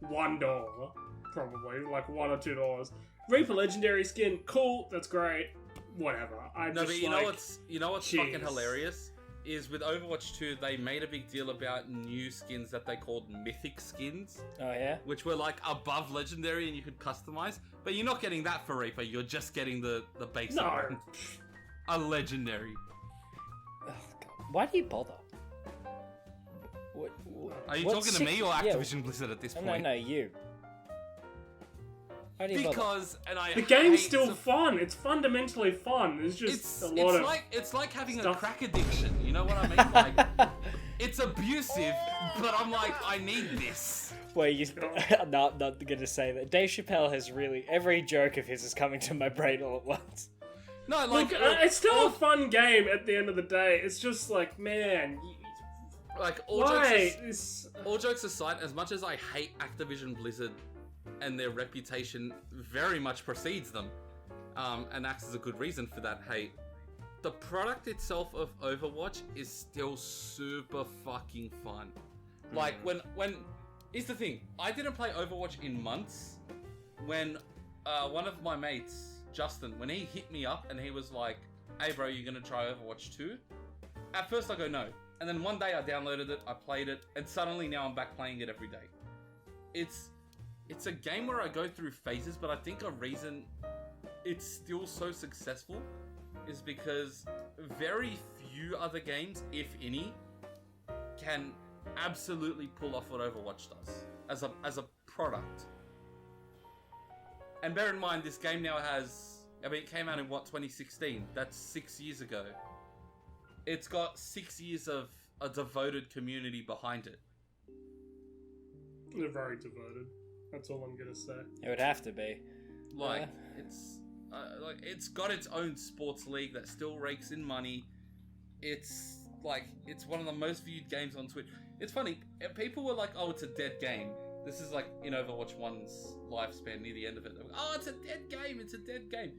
$1, probably like $1 or $2. Reaper legendary skin, cool, that's great. Whatever. You know what's fucking hilarious is with Overwatch 2, they made a big deal about new skins that they called mythic skins. Oh yeah, which were like above legendary and you could customize. But you're not getting that for Reaper. You're just getting the basic. No. A legendary. Oh, God. Why do you bother? Are you talking to me or Activision Blizzard at this point? No, you. Why do you because the game's still fun. It's fundamentally fun. There's just it's like having a crack addiction. You know what I mean? Like, it's abusive, but I'm like, I need this. Wait, I'm not gonna say that. Dave Chappelle has really every joke of his is coming to my brain all at once. No, like it's still a fun game at the end of the day. It's just like, man, like all jokes aside, as much as I hate Activision Blizzard and their reputation very much precedes them, and acts as a good reason for that hate, the product itself of Overwatch is still super fucking fun. Like when here's the thing, I didn't play Overwatch in months. When one of my mates, Justin, when he hit me up and he was like, "Hey bro, you gonna try Overwatch 2?" At first I go no, and then one day I downloaded it, I played it, and suddenly now I'm back playing it every day. It's a game where I go through phases, but I think a reason it's still so successful is because very few other games, if any, can absolutely pull off what Overwatch does as a product. And bear in mind, this game now has, it came out in 2016? That's 6 years ago. It's got 6 years of a devoted community behind it. They're very devoted. That's all I'm gonna say. It would have to be. Like, it's got its own sports league that still rakes in money. It's one of the most viewed games on Twitch. It's funny, people were like, "Oh, it's a dead game." This is like in Overwatch 1's lifespan, near the end of it. Like, "Oh, it's a dead game, it's a dead game."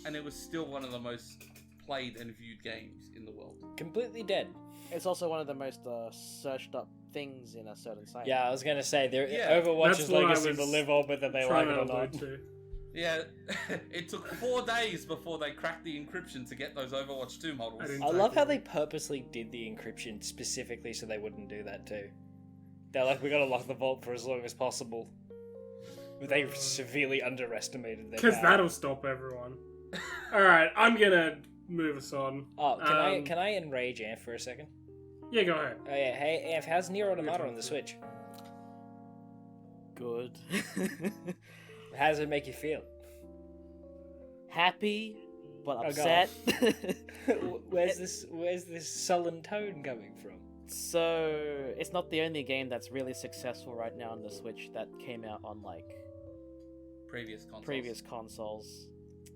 And it was still one of the most played and viewed games in the world. Completely dead. It's also one of the most searched up things in a certain site. Yeah, I was going to say, Overwatch's legacy will live on whether they like it or not. Yeah, it took 4 days before they cracked the encryption to get those Overwatch 2 models. I love how they purposely did the encryption specifically so they wouldn't do that too. They're like, we gotta lock the vault for as long as possible. But they severely underestimated their because power. that'll stop everyone. Alright, I'm gonna move us on. Oh, can I enrage Anf for a second? Yeah, go ahead. Oh yeah, hey Anf, how's Nier Automata on the Switch? Good. How does it make you feel? Happy, but Oh, God. upset. Where's this sullen tone coming from? So it's not the only game that's really successful right now on the Switch that came out on like Previous consoles. consoles.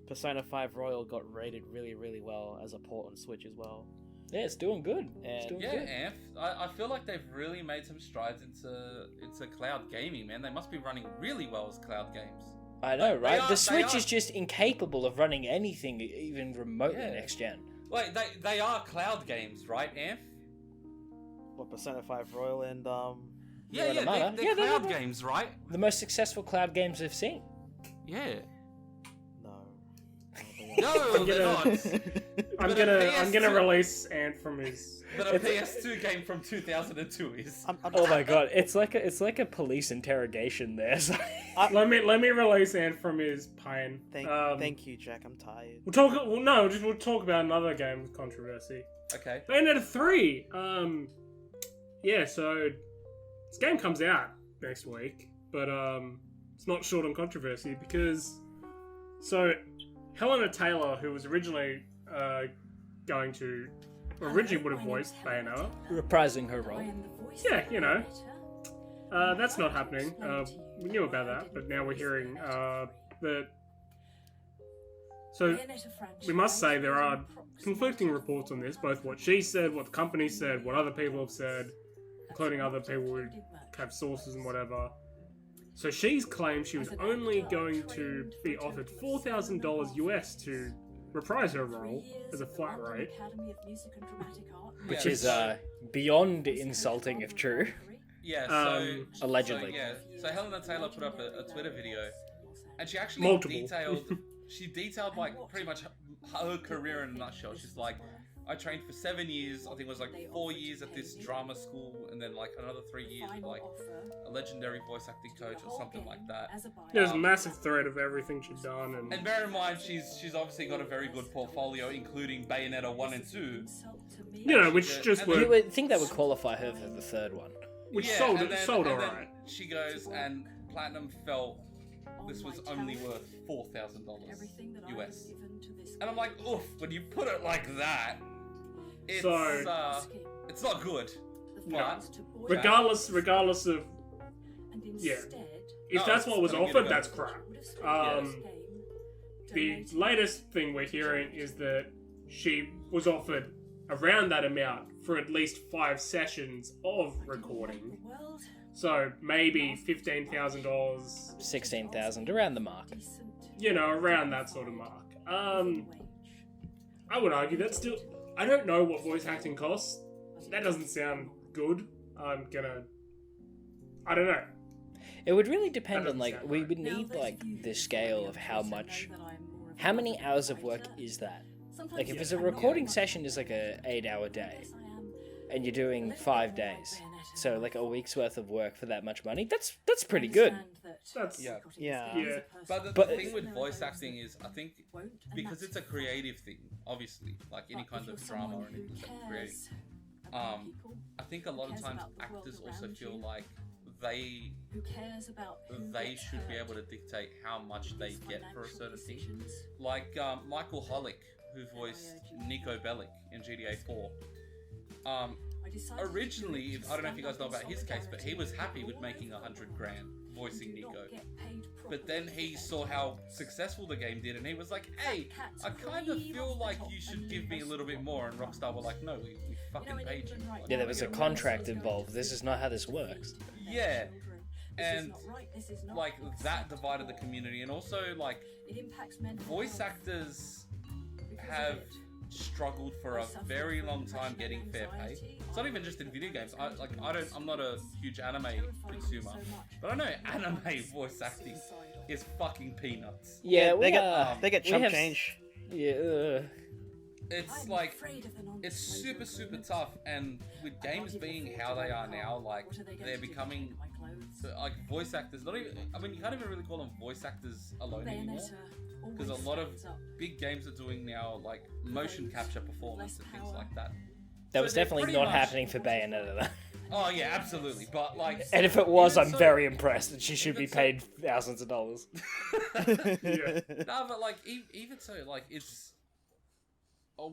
Persona 5 Royal got rated really, really well as a port on Switch as well. Yeah, it's doing good. It's And doing Yeah, good. Anf. I feel like they've really made some strides into cloud gaming, man. They must be running really well as cloud games. I know, They right? are- The they Switch are- is just incapable of running anything even remotely Yeah. next gen. Wait, they are cloud games, right, Anf? what, Persona 5 Royal and Yeah, Nier yeah, Automata? they're Yeah, they're- cloud games, right? The most successful cloud games I've seen. Yeah. no. No, they're not. I'm But gonna a I'm gonna PS2 release Ant from his. But a PS2 game from 2002 is. Oh my god, it's like a police interrogation there. So. Let me release Ant from his pain. Thank you, Jack. I'm tired. We'll talk about another game with controversy. Okay. Bayonetta 3. Yeah, so this game comes out next week, but it's not short on controversy because Helena Taylor, who was originally would have voiced Bayonetta. Reprising her role. Yeah, you know. That's not happening. We knew about that, but now we're hearing that. So we must say there are conflicting reports on this, both what she said, what the company said, what other people have said, including other people who have sources and whatever. So she's claimed she was only going to be offered $4,000 US to reprise her role as a flat rate. Which Yeah, is so- beyond insulting if true. Yeah, so. Allegedly. So Helena Taylor put up a Twitter video, and she actually Multiple. detailed like pretty much her career in a nutshell. She's like, I trained for 7 years. I think it was like 4 years at this drama school, and then like another 3 years with like a legendary voice acting coach or something like that. There's a massive thread of everything she's done, And bear in mind, she's obviously got a very good portfolio, including Bayonetta 1 and 2. you know, which just And You were would think that would qualify her for the third one. which Yeah, sold and then alright. she goes, and Platinum felt this was only worth $4,000 US. And I'm like, oof, when you put it like that, it's it's not good. But Regardless of yeah, if No, that's what was it's gonna get offered, better. that's crap. The latest thing we're hearing is that she was offered around that amount for at least 5 sessions of recording. So maybe $15,000, 16,000 around the mark. you know, around that sort of mark. I would argue that's still. I don't know what voice acting costs. That doesn't sound good. I don't know. It would really depend That on doesn't like sound we right. would need like the scale of how many hours of work is that? Like if it's a recording session is like a 8-hour day, and you're doing 5 days, so like a week's worth of work for that much money. That's pretty good. That's Yeah. Yeah. But the But- thing with voice acting is, I think, because it's a creative thing, obviously, like any kind of drama or anything that's creative. I think a lot of times actors also feel like they should be able to dictate how much they get for a certain thing. Like Michael Hollick, who voiced Nico Bellic in GTA 4. Originally, I don't know if you guys know about his case, but he was happy with making $100,000 voicing Nico. But then he saw how successful the game did, and he was like, "Hey, I kind of feel like you should give me a little bit more." And Rockstar were like, "No, we fucking paid you." Like, Yeah, there was a contract involved. This is not how this works. Yeah, and like that divided the community, and also like voice actors have struggled for a very long time getting fair pay. It's not even just in video games. I'm not a huge anime consumer, but I know anime voice acting is fucking peanuts. Yeah, They get we chump have- change. Yeah. It's like it's super tough, and with games being how they are now, like they're becoming like voice actors. Not even, I mean, you can't even really call them voice actors alone anymore, because a lot of big games are doing now like motion capture performance and things like that. That was they're definitely pretty not much- happening for Bayonetta, though. Oh yeah, absolutely. But like, And if it was, even I'm so- very impressed, and she should be even so- paid thousands of dollars. Yeah. No, but like, even so, like, it's.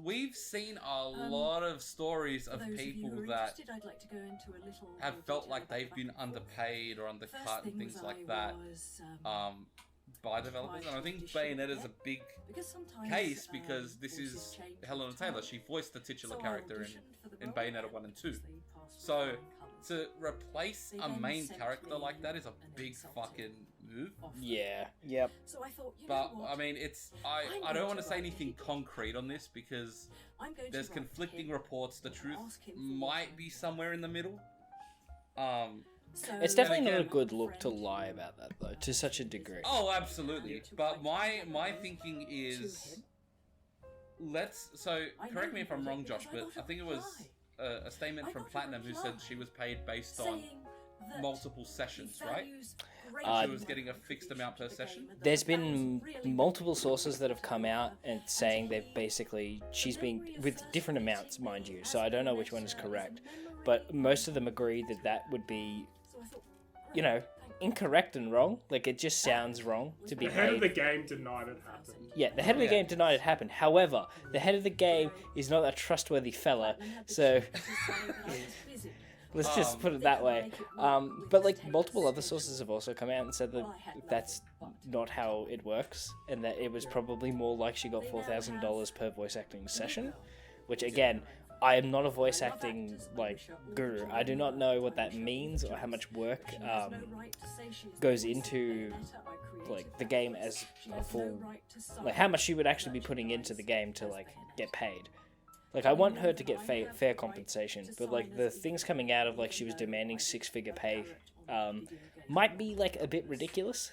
We've seen a lot of stories of people that I'd like to go into a little have more felt detail like about they've the been background. underpaid or First undercut and thing things was like I that was, by developers. And I think quite Bayonetta's a auditioned, big because sometimes, case because this voices is change Helena over Taylor. time. She voiced the titular So I character auditioned for the in role Bayonetta and 1 and 2. obviously passed with So flying colours. to replace They a then main sent character me like that is a an big insulting fucking move. offer. Yeah. Yep. So I thought, you But know what? I mean, it's I'm I don't going want to to say write anything people. concrete on this because I'm going there's to write conflicting him reports. The and truth ask him for might what be I somewhere in the middle. So It's definitely not a again- good look to lie about that, though, to such a degree. Oh, absolutely. But my thinking is, correct me if I'm wrong, Josh, but I think it was a statement from Platinum who said she was paid based on multiple sessions, right? She was getting a fixed amount per session. There's been multiple sources that have come out and saying they've basically, she's been, with different amounts, mind you, so I don't know which one is correct, but most of them agree that that would be, you know, incorrect and wrong. Like, it just sounds wrong to be The head of the paid. game denied it happened. Yeah, the head of the Yeah. game denied it happened. However, the head of the game is not a trustworthy fella, so let's just put it that way. But like multiple other sources have also come out and said that that's not how it works, and that it was probably more like she got $4,000 per voice acting session, which again, I am not a voice acting like guru. I do not know what that means or how much work goes into like the game as a full, like how much she would actually be putting into the game to like get paid. Like, I want her to get fair compensation, but like the things coming out of like she was demanding 6-figure pay might be like a bit ridiculous.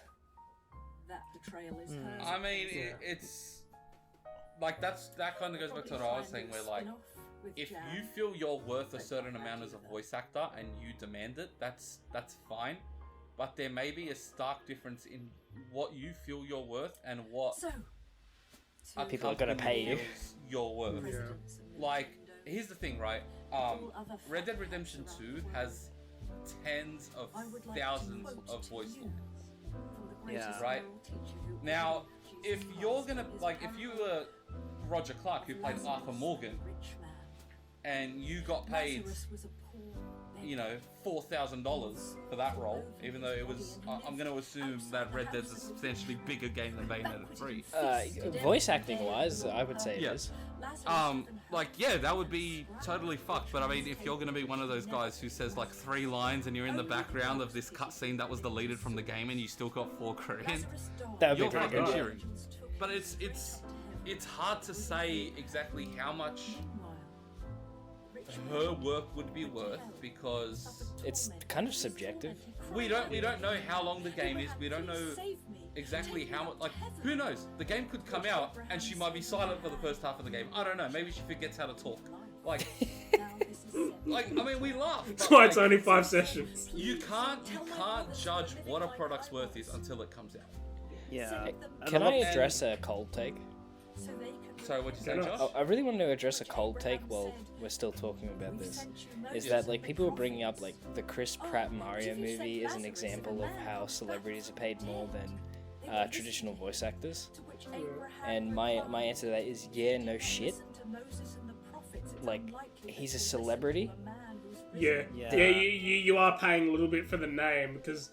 I mean, it's like that kind of goes back to what I was saying, where like if you feel you're worth a certain amount as a voice actor and you demand it, that's fine. But there may be a stark difference in what you feel you're worth and what a People are gonna company pay you. feels you're worth. Yeah. Like, here's the thing, right? Red Dead Redemption 2 has tens of thousands of voice lines. Yeah. Right? Now, if you're gonna, like, if you were Roger Clark, who played Arthur Morgan, and you got paid, you know, $4,000 for that role, even though it was, I'm going to assume that Red Dead's a substantially bigger game than Bayonetta 3. Voice acting wise, I would say it is. Like, yeah, that would be totally fucked, but I mean, if you're going to be one of those guys who says like 3 lines and you're in the background of this cutscene that was deleted from the game and you still got $4 grand, That would you're be pretty fucking good. cheering. But it's hard to say exactly how much her work would be worth because It's kind of subjective. we don't know how long the game is. We don't know exactly how much. Like, who knows? The game could come out and she might be silent for the first half of the game. I don't know. Maybe she forgets how to talk. Like, I mean, we laugh. That's But, why it's like, only 5 sessions. you can't judge what a product's worth is until it comes out. Yeah. Can I address a cold take? So what'd you say, Can I- Josh? I really want to address a cold take while we're still talking about this. Is that like people were bringing up like the Chris Pratt Mario movie as an example of how celebrities are paid more than traditional voice actors? And my answer to that is yeah, no shit. Like, he's a celebrity. Yeah, Yeah. you are paying a little bit for the name because,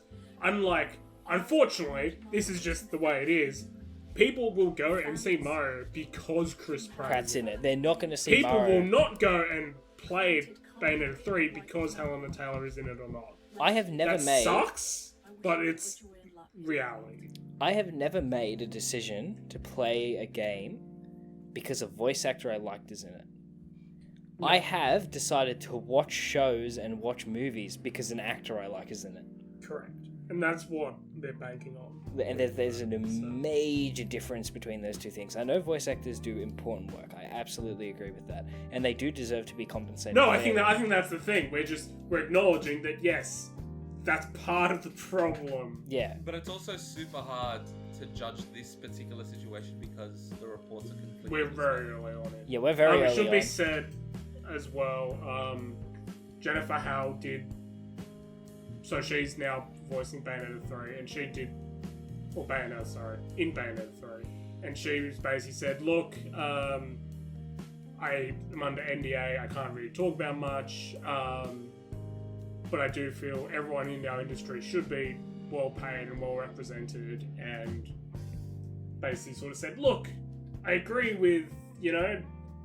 unfortunately, this is just the way it is. People will go and see Mario because Chris Pratt. Pratt's in it. They're not going to see People Mario. will not go and play Bayonetta 3 because Helena Taylor is in it or not. I have never That made. sucks, but it's reality. I have never made a decision to play a game because a voice actor I liked is in it. I have decided to watch shows and watch movies because an actor I like is in it. Correct. And that's what they're banking on. And there's a major difference between those two things. I know voice actors do important work. I absolutely agree with that, and they do deserve to be compensated. No, I think fairly. that's the thing. We're acknowledging that yes, that's part of the problem. Yeah, But it's also super hard to judge this particular situation because the reports are conflicting. We're very early on it. yeah, we're very It early should on. be said, as well. Jennifer Howell did. So she's now voicing Bayonetta 3, and she did, or Bayonetta, sorry, in Bayonetta 3, and she was basically said, look, I am under NDA, I can't really talk about much, but I do feel everyone in our industry should be well paid and well represented, and basically sort of said, look, I agree with,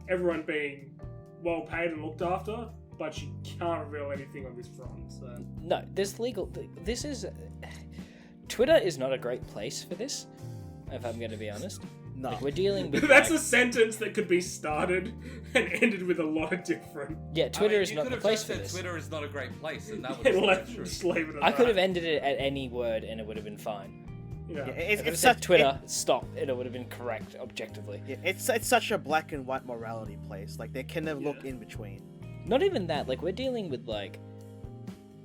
everyone being well paid and looked after, but she can't reveal anything on this front, so... No, Twitter is not a great place for this, if I'm going to be honest. No. Like, we're dealing with... That's a sentence that could be started and ended with a lot of different... Yeah, Twitter is you not could the have place just for said this. Twitter is not a great place, and that would And be let's true. just leave it at I could that. have ended it at any word and it would have been fine. Yeah. Yeah, If it it's said such Twitter, stop, and it would have been correct objectively. It's such a black and white morality place. Like, they can never look in between. Not even that, like, we're dealing with, like,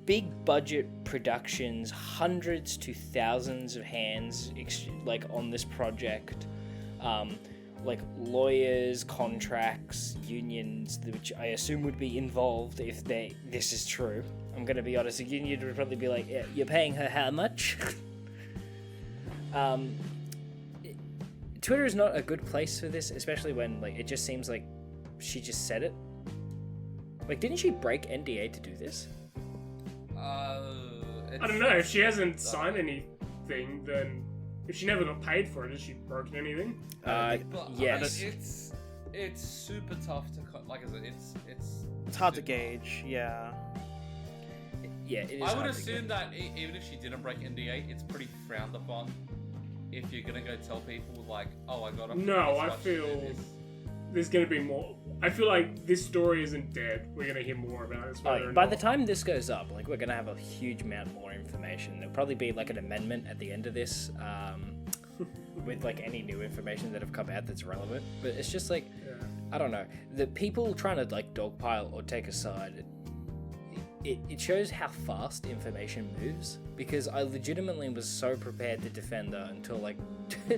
big budget productions, hundreds to thousands of hands, like, on this project. Like, lawyers, contracts, unions, which I assume would be involved if this is true. I'm gonna be honest, a union would probably be like, yeah, you're paying her how much? Twitter is not a good place for this, especially when, like, it just seems like she just said it. Like, didn't she break NDA to do this? I don't know, if she hasn't signed anything, then... If she never got paid for it, has she broken anything? But, Yes. It's super tough to... Like I said, It's hard to gauge, yeah. Yeah, it is. I would hard to assume get. that even if she didn't break NDA, it's pretty frowned upon if you're gonna go tell people, like, oh, I got a... No, I feel there's going to be more. I feel like this story isn't dead. We're going to hear more about it. By the time this goes up, like, we're gonna have a huge amount more information. There'll probably be like an amendment at the end of this, with like any new information that have come out that's relevant. But it's just like, I don't know, the people trying to like dogpile or take a side. It shows how fast information moves, because I legitimately was so prepared to defend her until like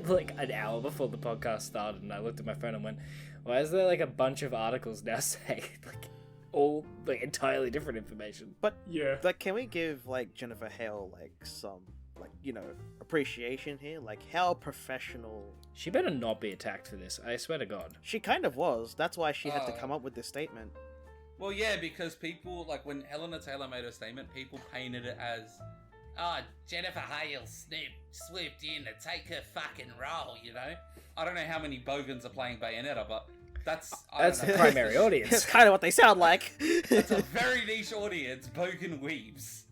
like an hour before the podcast started, and I looked at my phone and went, why is there like a bunch of articles now saying like all like entirely different information? But Yeah. like, can we give like Jennifer Hale like some like appreciation here? Like, how professional She better not be attacked for this, I swear to God. she kind of was. That's why she had to come up with this statement. Well, yeah, because people, like, when Helena Taylor made her statement, people painted it as, Jennifer Hale swooped in to take her fucking role, I don't know how many bogans are playing Bayonetta, but that's The primary audience. That's kind of what they sound like. That's a very niche audience, bogan weebs.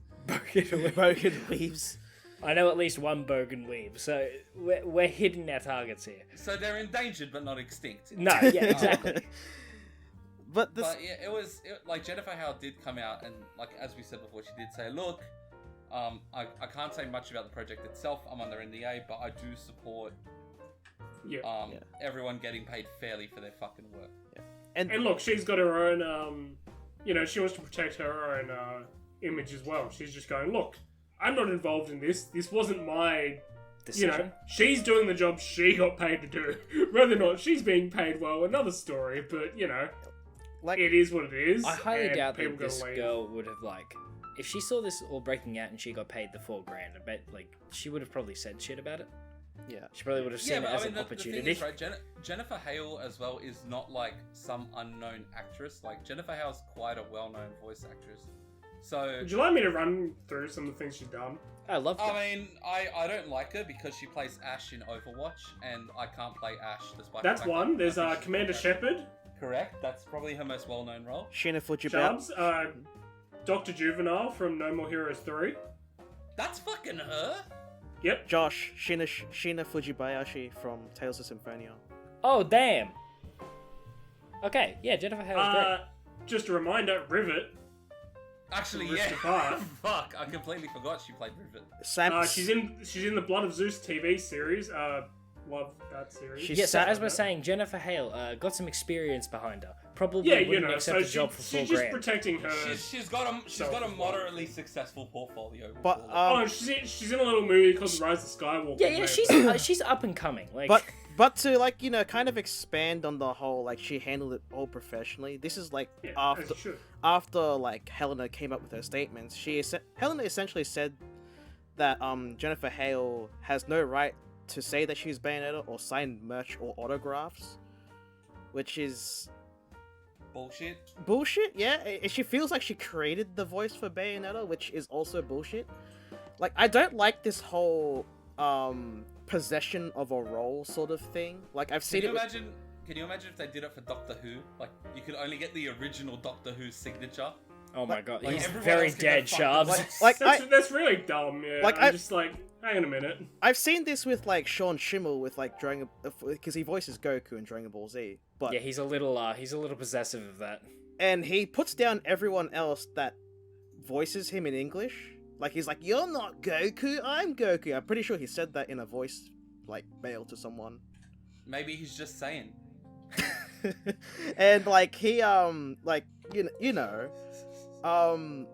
Broken weaves. I know at least one bogan weeb, so we're hitting our targets here. So they're endangered but not extinct. No, yeah, exactly. But this, But yeah, like, Jennifer Howard did come out and, like, as we said before, she did say, look, I can't say much about the project itself. I'm under NDA, but I do support everyone getting paid fairly for their fucking work. yeah. And look, she's got her own, she wants to protect her own image as well. She's just going, look, I'm not involved in this. This wasn't my... Decision. She's doing the job she got paid to do. Whether or not she's being paid well, another story, but, like, it is what it is. I highly and doubt people that this gotta leave. girl would have, like, if she saw this all breaking out and she got paid the $4,000, I bet, like, she would have probably said shit about it. yeah. She probably would have seen it as an the opportunity. thing is, right, Jennifer Hale as well is not like some unknown actress. Like, Jennifer Hale's quite a well-known voice actress. So, Would you like me to run through some of the things she's done? I love that. I mean, I don't like her because she plays Ash in Overwatch, and I can't play Ash despite That's the fact one. that There's I think she's Commander great. Shepard, Correct. That's probably her most well-known role. Shina Fujibel. Charbs, Dr. Juvenile from No More Heroes 3. That's fucking her. Yep. Josh, Shina Fujibayashi from Tales of Symphonia. Oh, damn. Okay, yeah, Jennifer Hale's great. Just a reminder, Rivet. Actually, Rift yeah. Apart. Fuck, I completely forgot she played Rivet. Sam. She's in the Blood of Zeus TV series. Love that series. She's Yeah, so Sa- as we're saying, Jennifer Hale got some experience behind her. Probably Yeah, wouldn't accept a so job for she's $4,000. just protecting her. She's got a moderately successful portfolio. But she's in a little movie called The Rise of Skywalker. Yeah, mate. she's up and coming. Like, But to like kind of expand on the whole like she handled it all professionally. This is like Yeah, after as it should. like Helena came up with her statements. Helena essentially said that Jennifer Hale has no right to say that she's Bayonetta or sign merch or autographs, which is Bullshit. bullshit. Yeah, she feels like she created the voice for Bayonetta, which is also bullshit. Like, I don't like this whole possession of a role sort of thing. Like, I've seen Can you it. imagine? Can you imagine if they did it for Doctor Who? Like, you could only get the original Doctor Who signature. Oh my god, like, he's everyone very else can dead, get fucked Sharps. up. Like, That's really dumb. Yeah, Like, I'm just like, hang on a minute. I've seen this with like Sean Schimmel with like Dragon, because he voices Goku in Dragon Ball Z. But Yeah, he's a little possessive of that. and he puts down everyone else that voices him in English. Like, he's like, "You're not Goku, I'm Goku." I'm pretty sure he said that in a voice like mail to someone. Maybe he's just saying. And like he like the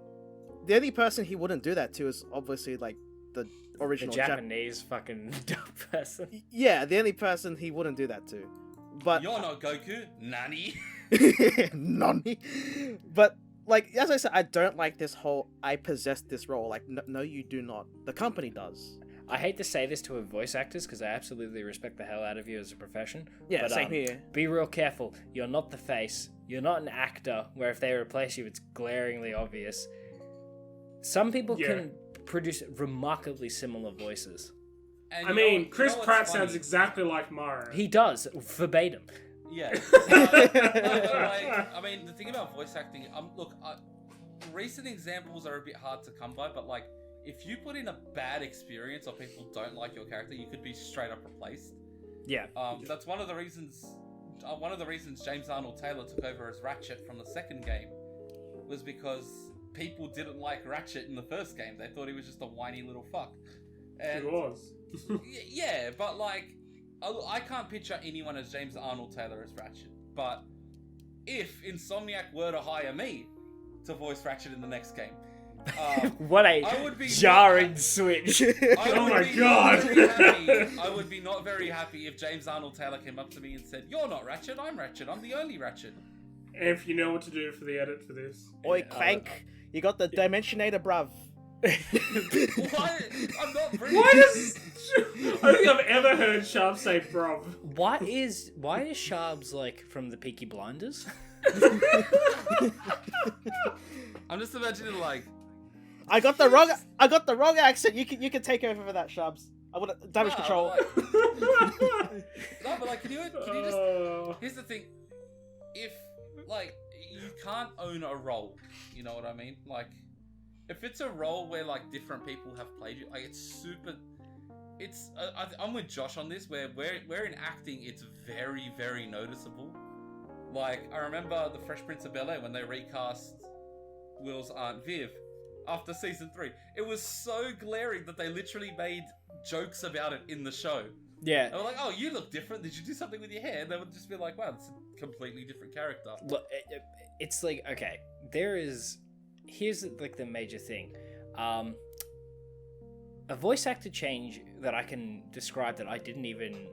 only person he wouldn't do that to is obviously like the The original Japanese fucking dumb person. Yeah, the only person he wouldn't do that to. But You're not Goku, Nani. Nani. But like, as I said, I don't like this whole "I possess this role." Like, no, you do not. The company does. I hate to say this to voice actors because I absolutely respect the hell out of you as a profession. Yeah, but, same here. Be real careful. You're not the face. You're not an actor where if they replace you, it's glaringly obvious. Some people Yeah. can produce remarkably similar voices. And I you mean, know Chris what's Pratt funny? sounds exactly like Mario. He does, verbatim. Yeah. I mean, the thing about voice acting, look, recent examples are a bit hard to come by, but like, if you put in a bad experience or people don't like your character, you could be straight up replaced. Yeah. That's one of the reasons. One of the reasons James Arnold Taylor took over as Ratchet from the second game was because people didn't like Ratchet in the first game. They thought he was just a whiny little fuck. And It was. yeah, but like, I can't picture anyone as James Arnold Taylor as Ratchet. But if Insomniac were to hire me to voice Ratchet in the next game, What a I would be jarring switch. Oh my God. I would be not very happy if James Arnold Taylor came up to me and said, "You're not Ratchet, I'm Ratchet. I'm the only Ratchet." And if you know what to do for the edit for this. Oi, Clank, you got the Dimensionator, bruv. Why? I'm not British. Why does... I don't think I've ever heard Sharp say bruv. why is Sharps like from the Peaky Blinders? I'm just imagining like, I got the wrong accent. You can take over for that, Shubs. I want damage no, control. no, but like, can you just? Oh. Here's the thing: if like you can't own a role, you know what I mean? Like, if it's a role where like different people have played you, like it's super. It's I'm with Josh on this. Where in acting, it's very very noticeable. Like, I remember the Fresh Prince of Bel-Air when they recast Will's Aunt Viv after season 3. It was so glaring that they literally made jokes about it in the show. Yeah. They were like, "Oh, you look different. Did you do something with your hair?" And they would just be like, "Wow, it's a completely different character." Look, it's like, okay, here's like the major thing. A voice actor change that I can describe that I didn't even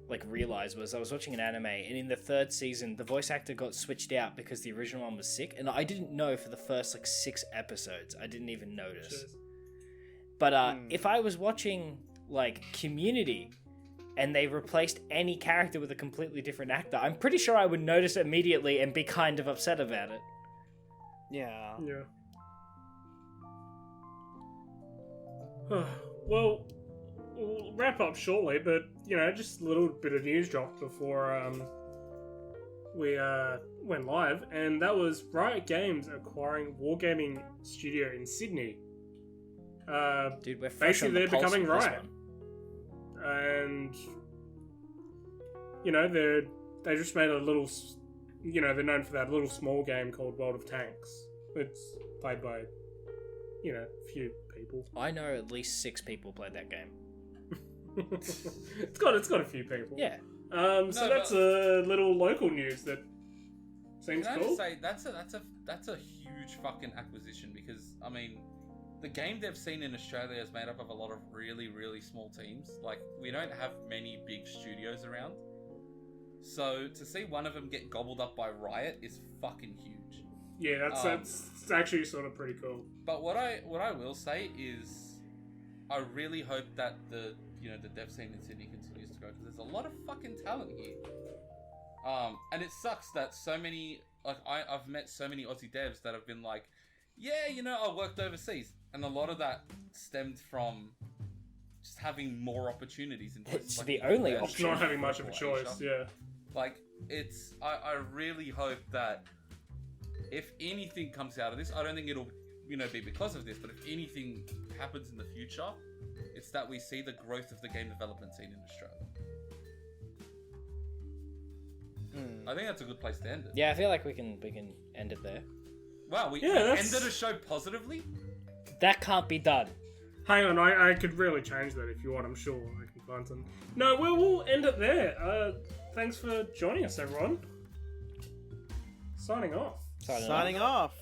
like realize was I was watching an anime, and in the 3rd season the voice actor got switched out because the original one was sick, and I didn't know for the first like 6 episodes. I didn't even notice. Cheers. But if I was watching like Community and they replaced any character with a completely different actor, I'm pretty sure I would notice immediately and be kind of upset about it. Yeah. Yeah. Well, we'll wrap up shortly, but, you know, just a little bit of news drop before we went live, and that was Riot Games acquiring Wargaming Studio in Sydney. Dude, we're fresh on Basically, the they're pulse becoming with this Riot. one. And, you know, they just made a little, you know, they're known for that little small game called World of Tanks. It's played by, you know, a few people. I know at least 6 people played that game. it's got a few people. Yeah. So that's a little local news that seems Can I cool. just say that's a huge fucking acquisition, because I mean, the game dev scene in Australia is made up of a lot of really, really small teams. Like, we don't have many big studios around. So, to see one of them get gobbled up by Riot is fucking huge. Yeah, that's actually sort of pretty cool. But what I will say is, I really hope that the dev scene in Sydney continues to grow, because there's a lot of fucking talent here. And it sucks that so many, like, I've met so many Aussie devs that have been like, yeah, I worked overseas. And a lot of that stemmed from just having more opportunities in places It's like the only US, Just not having much of a Asia. choice, yeah. Like, I really hope that if anything comes out of this, I don't think it'll, be because of this, but if anything happens in the future, it's that we see the growth of the game development scene in Australia. I think that's a good place to end it. Yeah, I feel like we can end it there. Wow, we that's- ended a show positively? That can't be done. Hang on, I could really change that if you want, I'm sure I can find some. No, we'll end it there. Thanks for joining us, everyone. Signing off. Signing off.